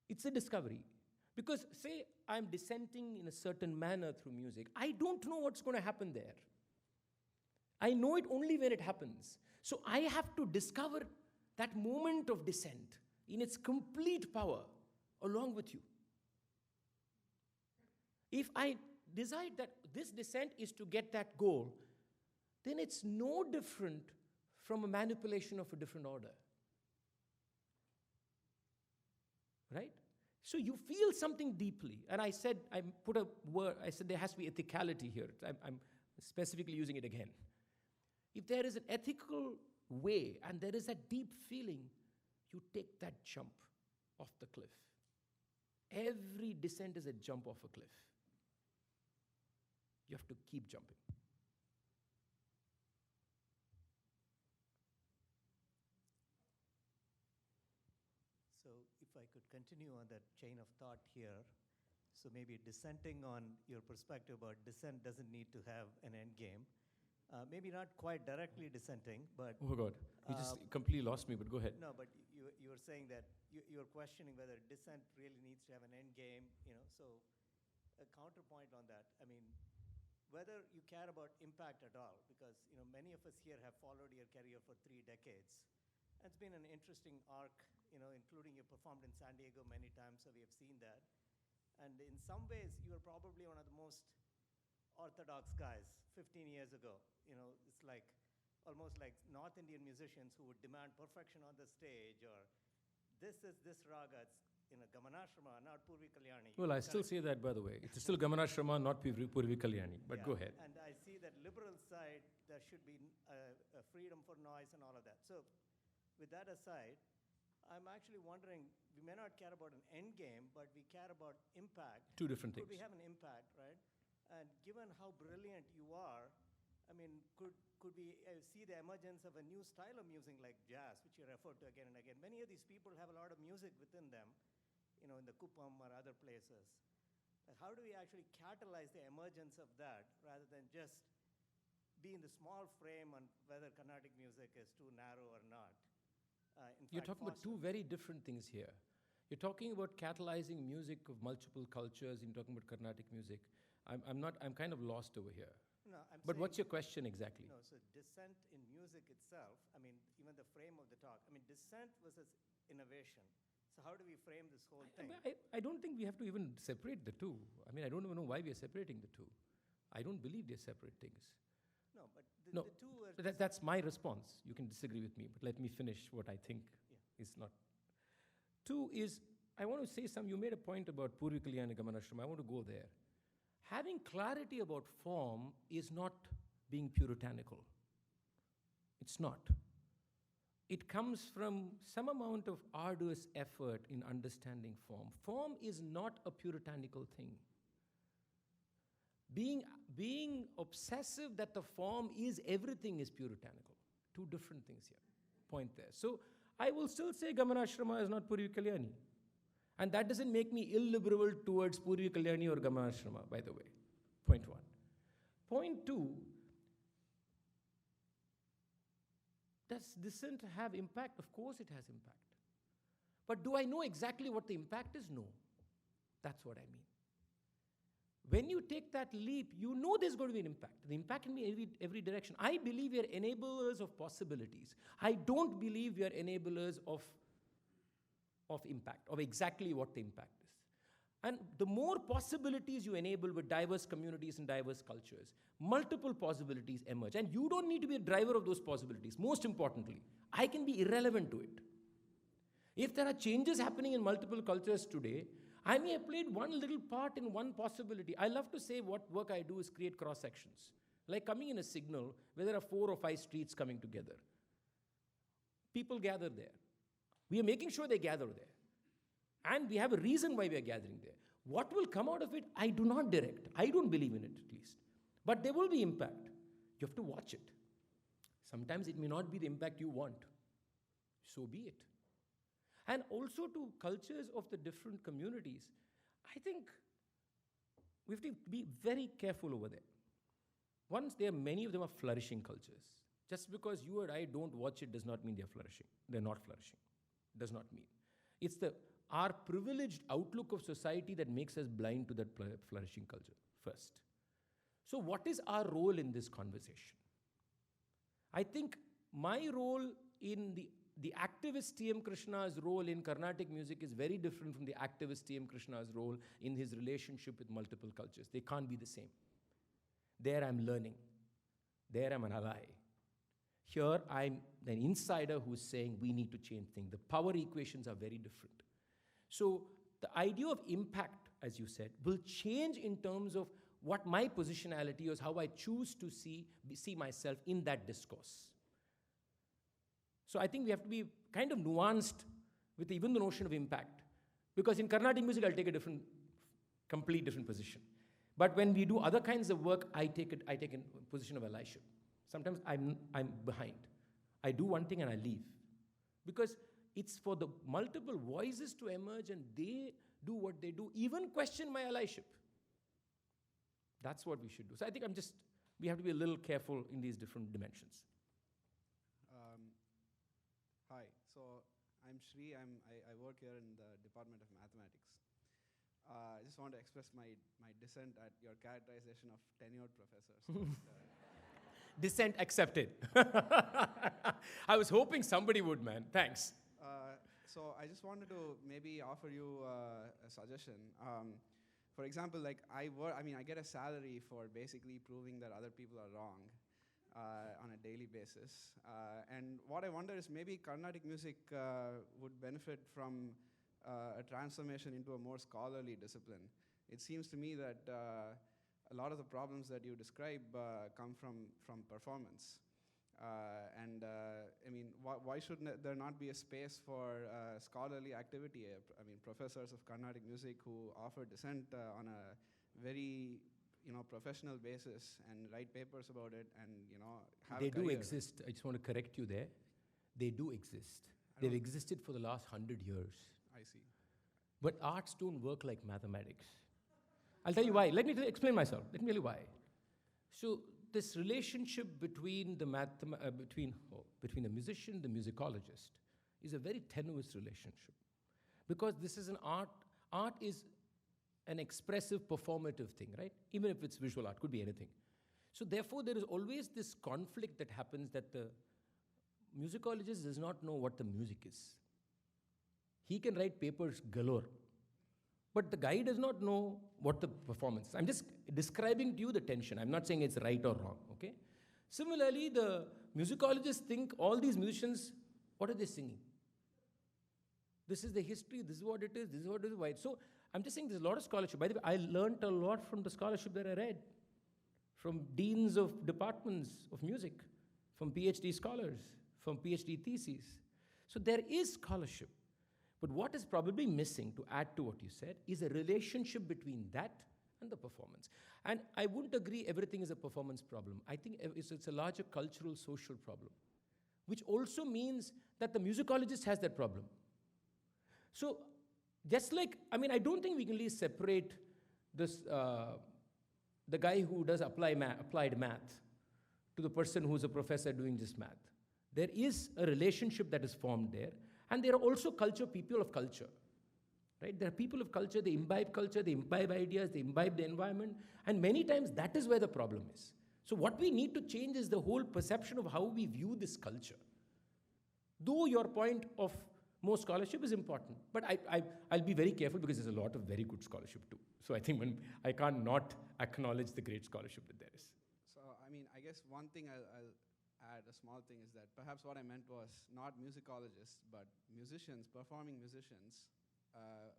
It's a discovery. Because, say, I'm dissenting in a certain manner through music, I don't know what's going to happen there. I know it only when it happens. So I have to discover that moment of dissent in its complete power along with you. If I decide that this dissent is to get that goal, then it's no different from a manipulation of a different order. Right? So you feel something deeply. And I said, I put a word, I said there has to be ethicality here. I'm specifically using it again. If there is an ethical way and there is a deep feeling, you take that jump off the cliff. Every descent is a jump off a cliff. You have to keep jumping. So if I could continue on that chain of thought here, so maybe dissenting on your perspective about dissent doesn't need to have an end game. Maybe not quite directly dissenting, but... Oh, God. You just completely lost me, but go ahead. No, but you were saying that you're questioning whether dissent really needs to have an end game, so a counterpoint on that. I mean, whether you care about impact at all, because, many of us here have followed your career for 3 decades. It's been an interesting arc, including you performed in San Diego many times, so we have seen that. And in some ways, you were probably one of the most orthodox guys 15 years ago. It's like almost like North Indian musicians who would demand perfection on the stage, or this is this raga, it's Gamanashrama, not Purvi Kalyani. Well, I still say that, by the way. It's still Gamanashrama, not Purvi Kalyani. But go ahead. And I see that liberal side, there should be a freedom for noise and all of that. So with that aside, I'm actually wondering, we may not care about an end game, but we care about impact. Two different things. Could we have an impact, right? And given how brilliant you are, I mean, could we see the emergence of a new style of music like jazz, which you referred to again and again? Many of these people have a lot of music within them, in the Kuppam or other places. How do we actually catalyze the emergence of that rather than just be in the small frame on whether Carnatic music is too narrow or not? You're talking about two very different things here. You're talking about catalyzing music of multiple cultures, and you're talking about Carnatic music. I'm kind of lost over here. No, but what's your question exactly? No, so dissent in music itself, I mean, even the frame of the talk, I mean, dissent versus innovation. So how do we frame this whole thing? I don't think we have to even separate the two. I mean, I don't even know why we are separating the two. I don't believe they're separate things. No, but the two are... But that's my response. You can disagree with me, but let me finish what I think is not. Two is, I want to say you made a point about Purvi Kalyani Gamanashrama. I want to go there. Having clarity about form is not being puritanical. It's not. It comes from some amount of arduous effort in understanding form. Form is not a puritanical thing. Being obsessive that the form is everything is puritanical. Two different things here. Point there. So I will still say Gamanashrama is not Purvi Kalyani. And that doesn't make me illiberal towards Purvi Kalyani or Gamanashrama, by the way. Point one. Point two, does dissent have impact? Of course it has impact. But do I know exactly what the impact is? No. That's what I mean. When you take that leap, you know there's going to be an impact. The impact can be every direction. I believe we are enablers of possibilities. I don't believe we are enablers of impact, of exactly what the impact is. And the more possibilities you enable with diverse communities and diverse cultures, multiple possibilities emerge. And you don't need to be a driver of those possibilities. Most importantly, I can be irrelevant to it. If there are changes happening in multiple cultures today, I may have played one little part in one possibility. I love to say what work I do is create cross-sections. Like coming in a signal where there are 4 or 5 streets coming together. People gather there. We are making sure they gather there. And we have a reason why we are gathering there. What will come out of it, I do not direct. I don't believe in it, at least. But there will be impact. You have to watch it. Sometimes it may not be the impact you want. So be it. And also to cultures of the different communities, I think we have to be very careful over there. Once many of them are flourishing cultures. Just because you or I don't watch it does not mean they're flourishing. They're not flourishing. Does not mean. It's our privileged outlook of society that makes us blind to that flourishing culture first. So what is our role in this conversation? I think my role in the activist T.M. Krishna's role in Carnatic music is very different from the activist T.M. Krishna's role in his relationship with multiple cultures. They can't be the same. There I'm learning. There I'm an ally. Here I'm an insider who's saying we need to change things. The power equations are very different. So the idea of impact, as you said, will change in terms of what my positionality is, how I choose to see myself in that discourse. So I think we have to be kind of nuanced with even the notion of impact. Because in Carnatic music, I'll take a complete different position. But when we do other kinds of work, I take a position of allyship. Sometimes I'm behind. I do one thing and I leave. Because it's for the multiple voices to emerge and they do what they do, even question my allyship. That's what we should do. So I think we have to be a little careful in these different dimensions. Hi, so I'm Shri. I work here in the Department of Mathematics. I just want to express my dissent at your characterization of tenured professors. Dissent accepted. I was hoping somebody would, man. Thanks. So I just wanted to maybe offer you a suggestion. For example, like I get a salary for basically proving that other people are wrong on a daily basis. And what I wonder is maybe Carnatic music would benefit from a transformation into a more scholarly discipline. It seems to me that a lot of the problems that you describe come from performance. Why should there not be a space for scholarly activity? Professors of Carnatic music who offer dissent on a very professional basis and write papers about it and have They a career. do exist. I just want to correct you there. They do exist. They've existed for the last 100 years. I see. But arts don't work like mathematics. I'll tell you why. Let me explain myself. Let me tell you why. So this relationship between the musician, the musicologist, is a very tenuous relationship. Because this is an art. Art is an expressive, performative thing, right? Even if it's visual art, could be anything. So therefore, there is always this conflict that happens that the musicologist does not know what the music is. He can write papers galore, but the guy does not know what the performance is. I'm just describing to you the tension. I'm not saying it's right or wrong, okay? Similarly, the musicologists think all these musicians, what are they singing? This is the history, this is what it is, this is what it is, why. So I'm just saying there's a lot of scholarship. By the way, I learned a lot from the scholarship that I read, from deans of departments of music, from PhD scholars, from PhD theses. So there is scholarship. But what is probably missing, to add to what you said, is a relationship between that and the performance. And I wouldn't agree everything is a performance problem. I think it's a larger cultural, social problem, which also means that the musicologist has that problem. So just like, I don't think we can really separate this, the guy who does applied math to the person who's a professor doing just math. There is a relationship that is formed there. And there are also people of culture, right? There are people of culture, they imbibe ideas, they imbibe the environment, and many times that is where the problem is. So what we need to change is the whole perception of how we view this culture. Though your point of more scholarship is important, but I'll be very careful because there's a lot of very good scholarship too. So I think I can't not acknowledge the great scholarship that there is. So, I guess one thing I'll add, a small thing, is that perhaps what I meant was not musicologists, but musicians, performing musicians,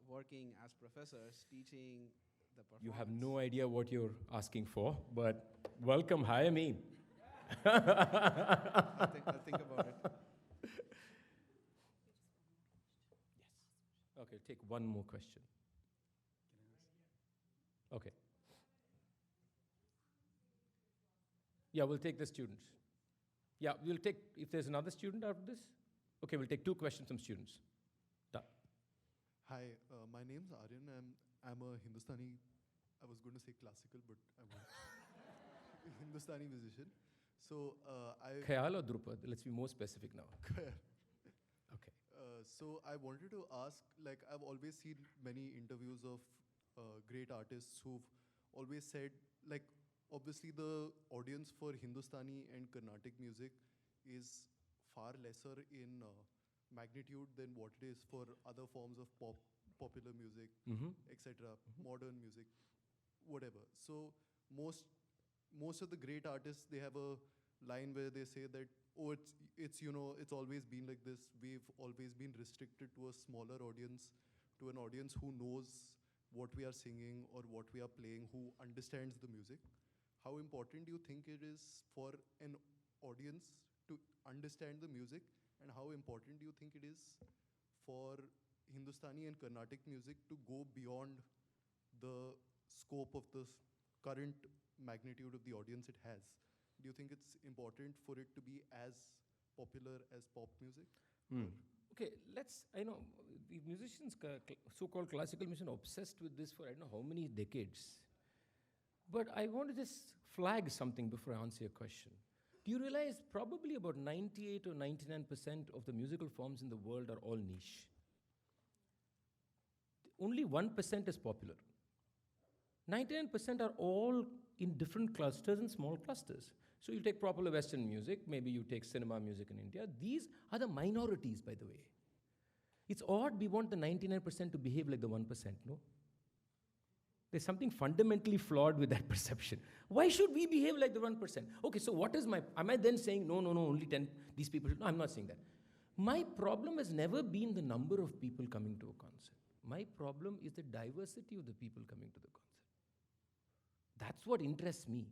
working as professors, teaching the performance. You have no idea what you're asking for, but welcome, hire me. I'll think about it. Okay, take one more question. Okay. Yeah, we'll take the students. Yeah, we'll take, if there's another student after this. Okay, we'll take 2 questions from students. Done. Hi, my name's Aryan. I'm a Hindustani, I was going to say classical, but I won't. Hindustani musician. So I. Khayal or Drupad? Let's be more specific now. Okay. So I wanted to ask, like, I've always seen many interviews of great artists who've always said, like, obviously the audience for Hindustani and Carnatic music is far lesser in magnitude than what it is for other forms of popular music, etc., modern music, whatever. So most of the great artists, they have a line where they say that, oh, it's it's always been like this. We've always been restricted to a smaller audience, to an audience who knows what we are singing or what we are playing, who understands the music. How important do you think it is for an audience to understand the music, and how important do you think it is for Hindustani and Carnatic music to go beyond the scope of the current magnitude of the audience it has? Do you think it's important for it to be as popular as pop music? Okay, I know, the musicians, so-called classical musicians, are obsessed with this for I don't know how many decades. But I want to just flag something before I answer your question. Do you realize probably about 98 or 99% of the musical forms in the world are all niche? Only 1% is popular. 99% are all in different clusters and small clusters. So you take popular Western music, maybe you take cinema music in India. These are the minorities, by the way. It's odd we want the 99% to behave like the 1%, no? There's something fundamentally flawed with that perception. Why should we behave like the 1%? Okay, so what is am I then saying, no, only 10, these people should, no, I'm not saying that. My problem has never been the number of people coming to a concert. My problem is the diversity of the people coming to the concert. That's what interests me.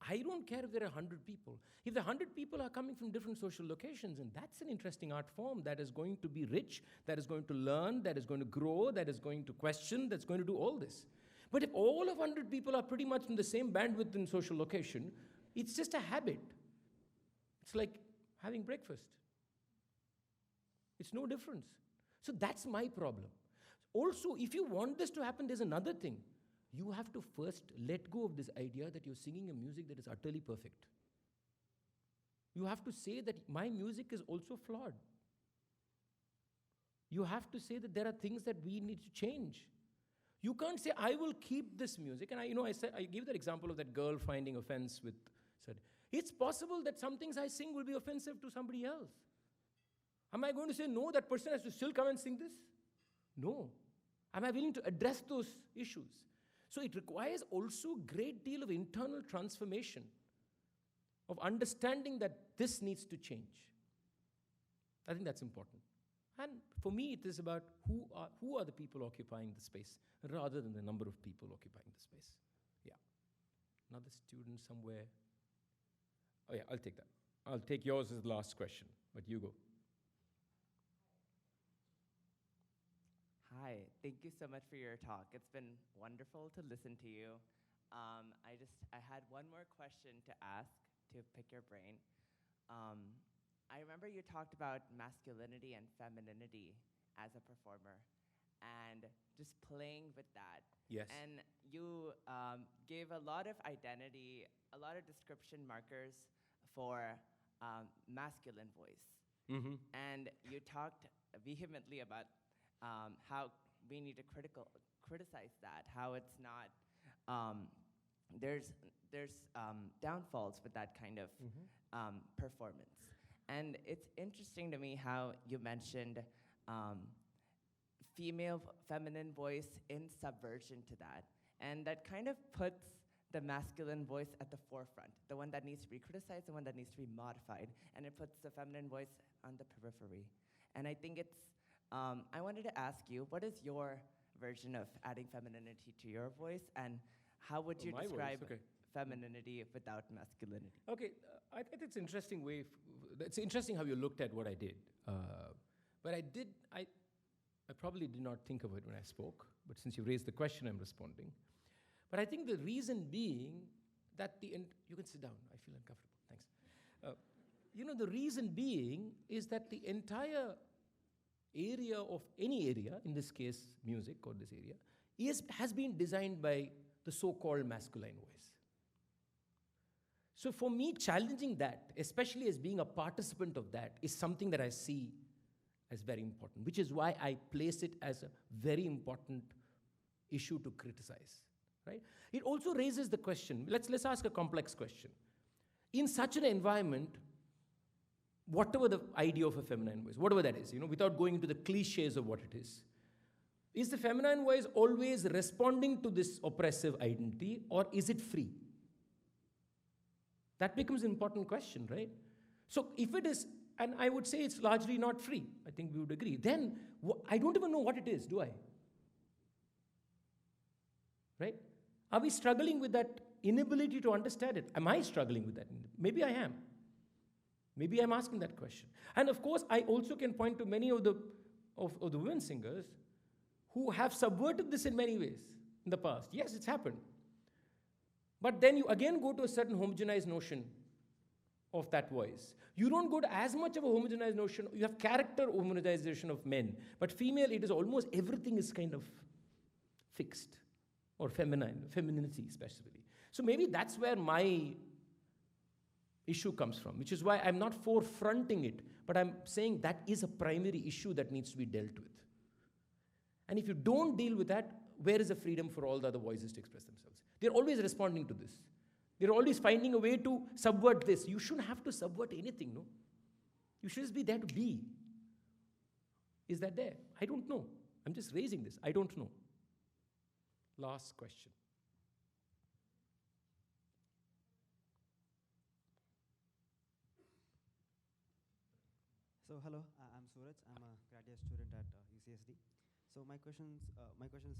I don't care if there are 100 people. If the 100 people are coming from different social locations, and that's an interesting art form that is going to be rich, that is going to learn, that is going to grow, that is going to question, that's going to do all this. But if all of 100 people are pretty much in the same bandwidth in social location, it's just a habit. It's like having breakfast. It's no difference. So that's my problem. Also, if you want this to happen, there's another thing. You have to first let go of this idea that you're singing a music that is utterly perfect. You have to say that my music is also flawed. You have to say that there are things that we need to change. You can't say, I will keep this music. And I gave that example of that girl finding offense with, said, it's possible that some things I sing will be offensive to somebody else. Am I going to say, no, that person has to still come and sing this? No. Am I willing to address those issues? So it requires also a great deal of internal transformation, of understanding that this needs to change. I think that's important. And for me, it is about who are the people occupying the space, rather than the number of people occupying the space. Yeah. Another student somewhere. Oh yeah, I'll take that. I'll take yours as the last question, but you go. Hi, thank you so much for your talk. It's been wonderful to listen to you. I had one more question to ask, to pick your brain. I remember you talked about masculinity and femininity as a performer, and just playing with that. Yes. And you gave a lot of identity, a lot of description markers for masculine voice. Mm-hmm. And you talked vehemently about how we need to criticize that, how it's not, there's downfalls with that kind of performance. And it's interesting to me how you mentioned feminine voice in subversion to that. And that kind of puts the masculine voice at the forefront, the one that needs to be criticized, the one that needs to be modified. And it puts the feminine voice on the periphery. And I think it's, I wanted to ask you, what is your version of adding femininity to your voice, and how would you describe femininity without masculinity? Okay, I think it's interesting how you looked at what I did. But I probably did not think of it when I spoke, but since you raised the question, I'm responding. But I think the reason being that you can sit down, I feel uncomfortable, thanks. The reason being is that the entire area of any area, in this case music or this area, has been designed by the so-called masculine voice. So for me, challenging that, especially as being a participant of that, is something that I see as very important, which is why I place it as a very important issue to criticize, right? It also raises the question, let's ask a complex question. In such an environment, whatever the idea of a feminine voice, whatever that is, without going into the cliches of what it is the feminine voice always responding to this oppressive identity, or is it free? That becomes an important question, right? So if it is, and I would say it's largely not free, I think we would agree, then I don't even know what it is, do I? Right? Are we struggling with that inability to understand it? Am I struggling with that? Maybe I am. Maybe I'm asking that question. And of course, I also can point to many of the women singers who have subverted this in many ways in the past. Yes, it's happened. But then you again go to a certain homogenized notion of that voice. You don't go to as much of a homogenized notion. You have character homogenization of men. But female, it is almost everything is kind of fixed or feminine, femininity especially. So maybe that's where my issue comes from, which is why I'm not forefronting it, but I'm saying that is a primary issue that needs to be dealt with. And if you don't deal with that, where is the freedom for all the other voices to express themselves? They're always responding to this. They're always finding a way to subvert this. You shouldn't have to subvert anything, no? You should just be there to be. Is that there? I don't know. I'm just raising this. I don't know. Last question. So hello, I'm Suraj. I'm a graduate student at UCSD. So my question is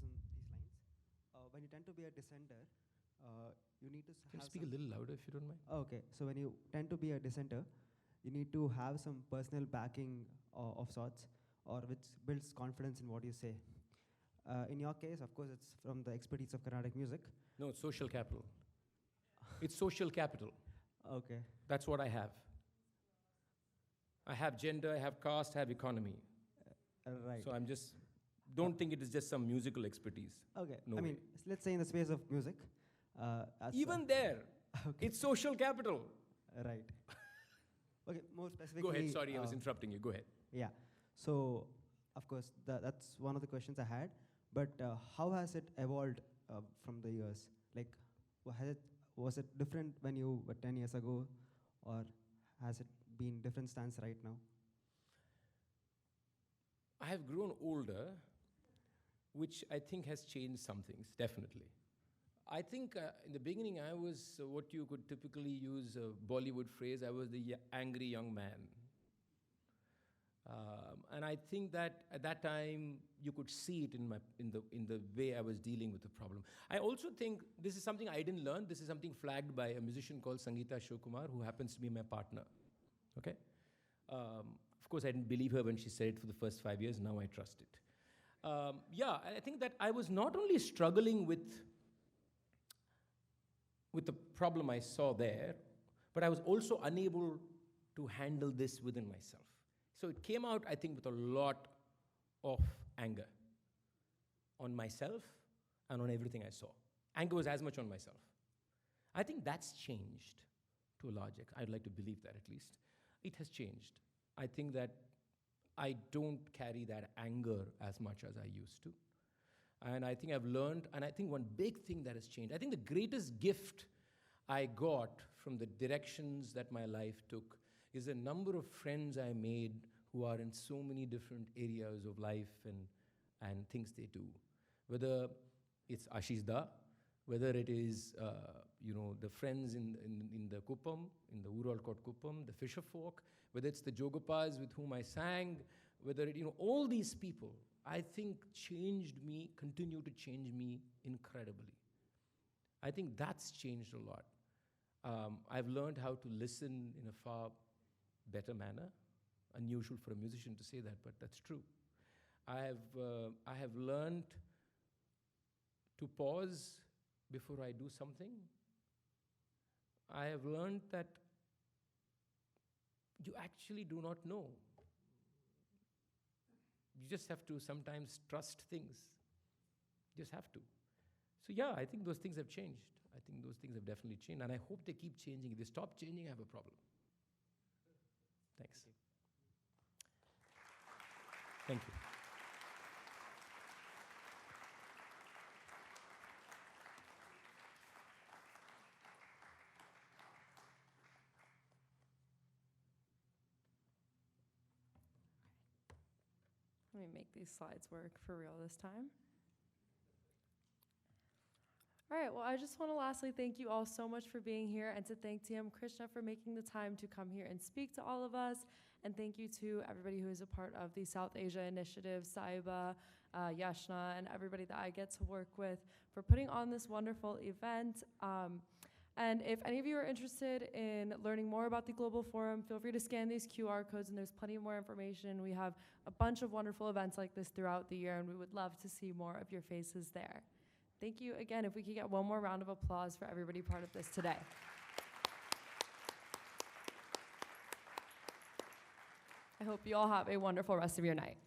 in these lines. When you tend to be a dissenter, you need to Can you speak a little louder if you don't mind? Okay, so when you tend to be a dissenter, you need to have some personal backing of sorts, or which builds confidence in what you say. In your case, of course, it's from the expertise of Carnatic music. No, it's social capital. It's social capital. Okay. That's what I have. I have gender, I have caste, I have economy. Right. So don't think it is just some musical expertise. Okay. No I mean, let's say in the space of music. Even there, okay. It's social capital. Right. Okay, more specifically. Go ahead, sorry, I was interrupting you. Go ahead. Yeah. So, of course, that's one of the questions I had. But how has it evolved from the years? Like, was it different when you were 10 years ago, or has it been different stance right now? I have grown older, which I think has changed some things, definitely. I think in the beginning I was what you could typically use a Bollywood phrase, I was the angry young man. And I think that at that time you could see it in the way I was dealing with the problem. I also think this is something I didn't learn. This is something flagged by a musician called Sangeeta Shokumar, who happens to be my partner. Okay? Of course, I didn't believe her when she said it for the first 5 years. Now I trust it. Yeah, I think that I was not only struggling with the problem I saw there, but I was also unable to handle this within myself. So it came out, I think, with a lot of anger on myself and on everything I saw. Anger was as much on myself. I think that's changed to a large extent. I'd like to believe that at least. It has changed. I think that I don't carry that anger as much as I used to. And I think I've learned, and I think one big thing that has changed, I think the greatest gift I got from the directions that my life took is a number of friends I made who are in so many different areas of life and things they do. Whether it's Ashis, whether it is the friends in the Kuppam, in the Ural called Kuppam, the fisher folk, whether it's the Jogopas with whom I sang, whether it, all these people, I think changed me, continue to change me incredibly. I think that's changed a lot. I've learned how to listen in a far better manner. Unusual for a musician to say that, but that's true. I have learned to pause before I do something. I have learned that you actually do not know. You just have to sometimes trust things. You just have to. So yeah, I think those things have changed. I think those things have definitely changed, and I hope they keep changing. If they stop changing, I have a problem. Thanks. Thank you. Let me make these slides work for real this time. All right, well, I just want to lastly thank you all so much for being here, and to thank TM Krishna for making the time to come here and speak to all of us. And thank you to everybody who is a part of the South Asia Initiative, Saiba, Yashna, and everybody that I get to work with for putting on this wonderful event. And if any of you are interested in learning more about the Global Forum, feel free to scan these QR codes, and there's plenty more information. We have a bunch of wonderful events like this throughout the year, and we would love to see more of your faces there. Thank you again. If we could get one more round of applause for everybody part of this today. I hope you all have a wonderful rest of your night.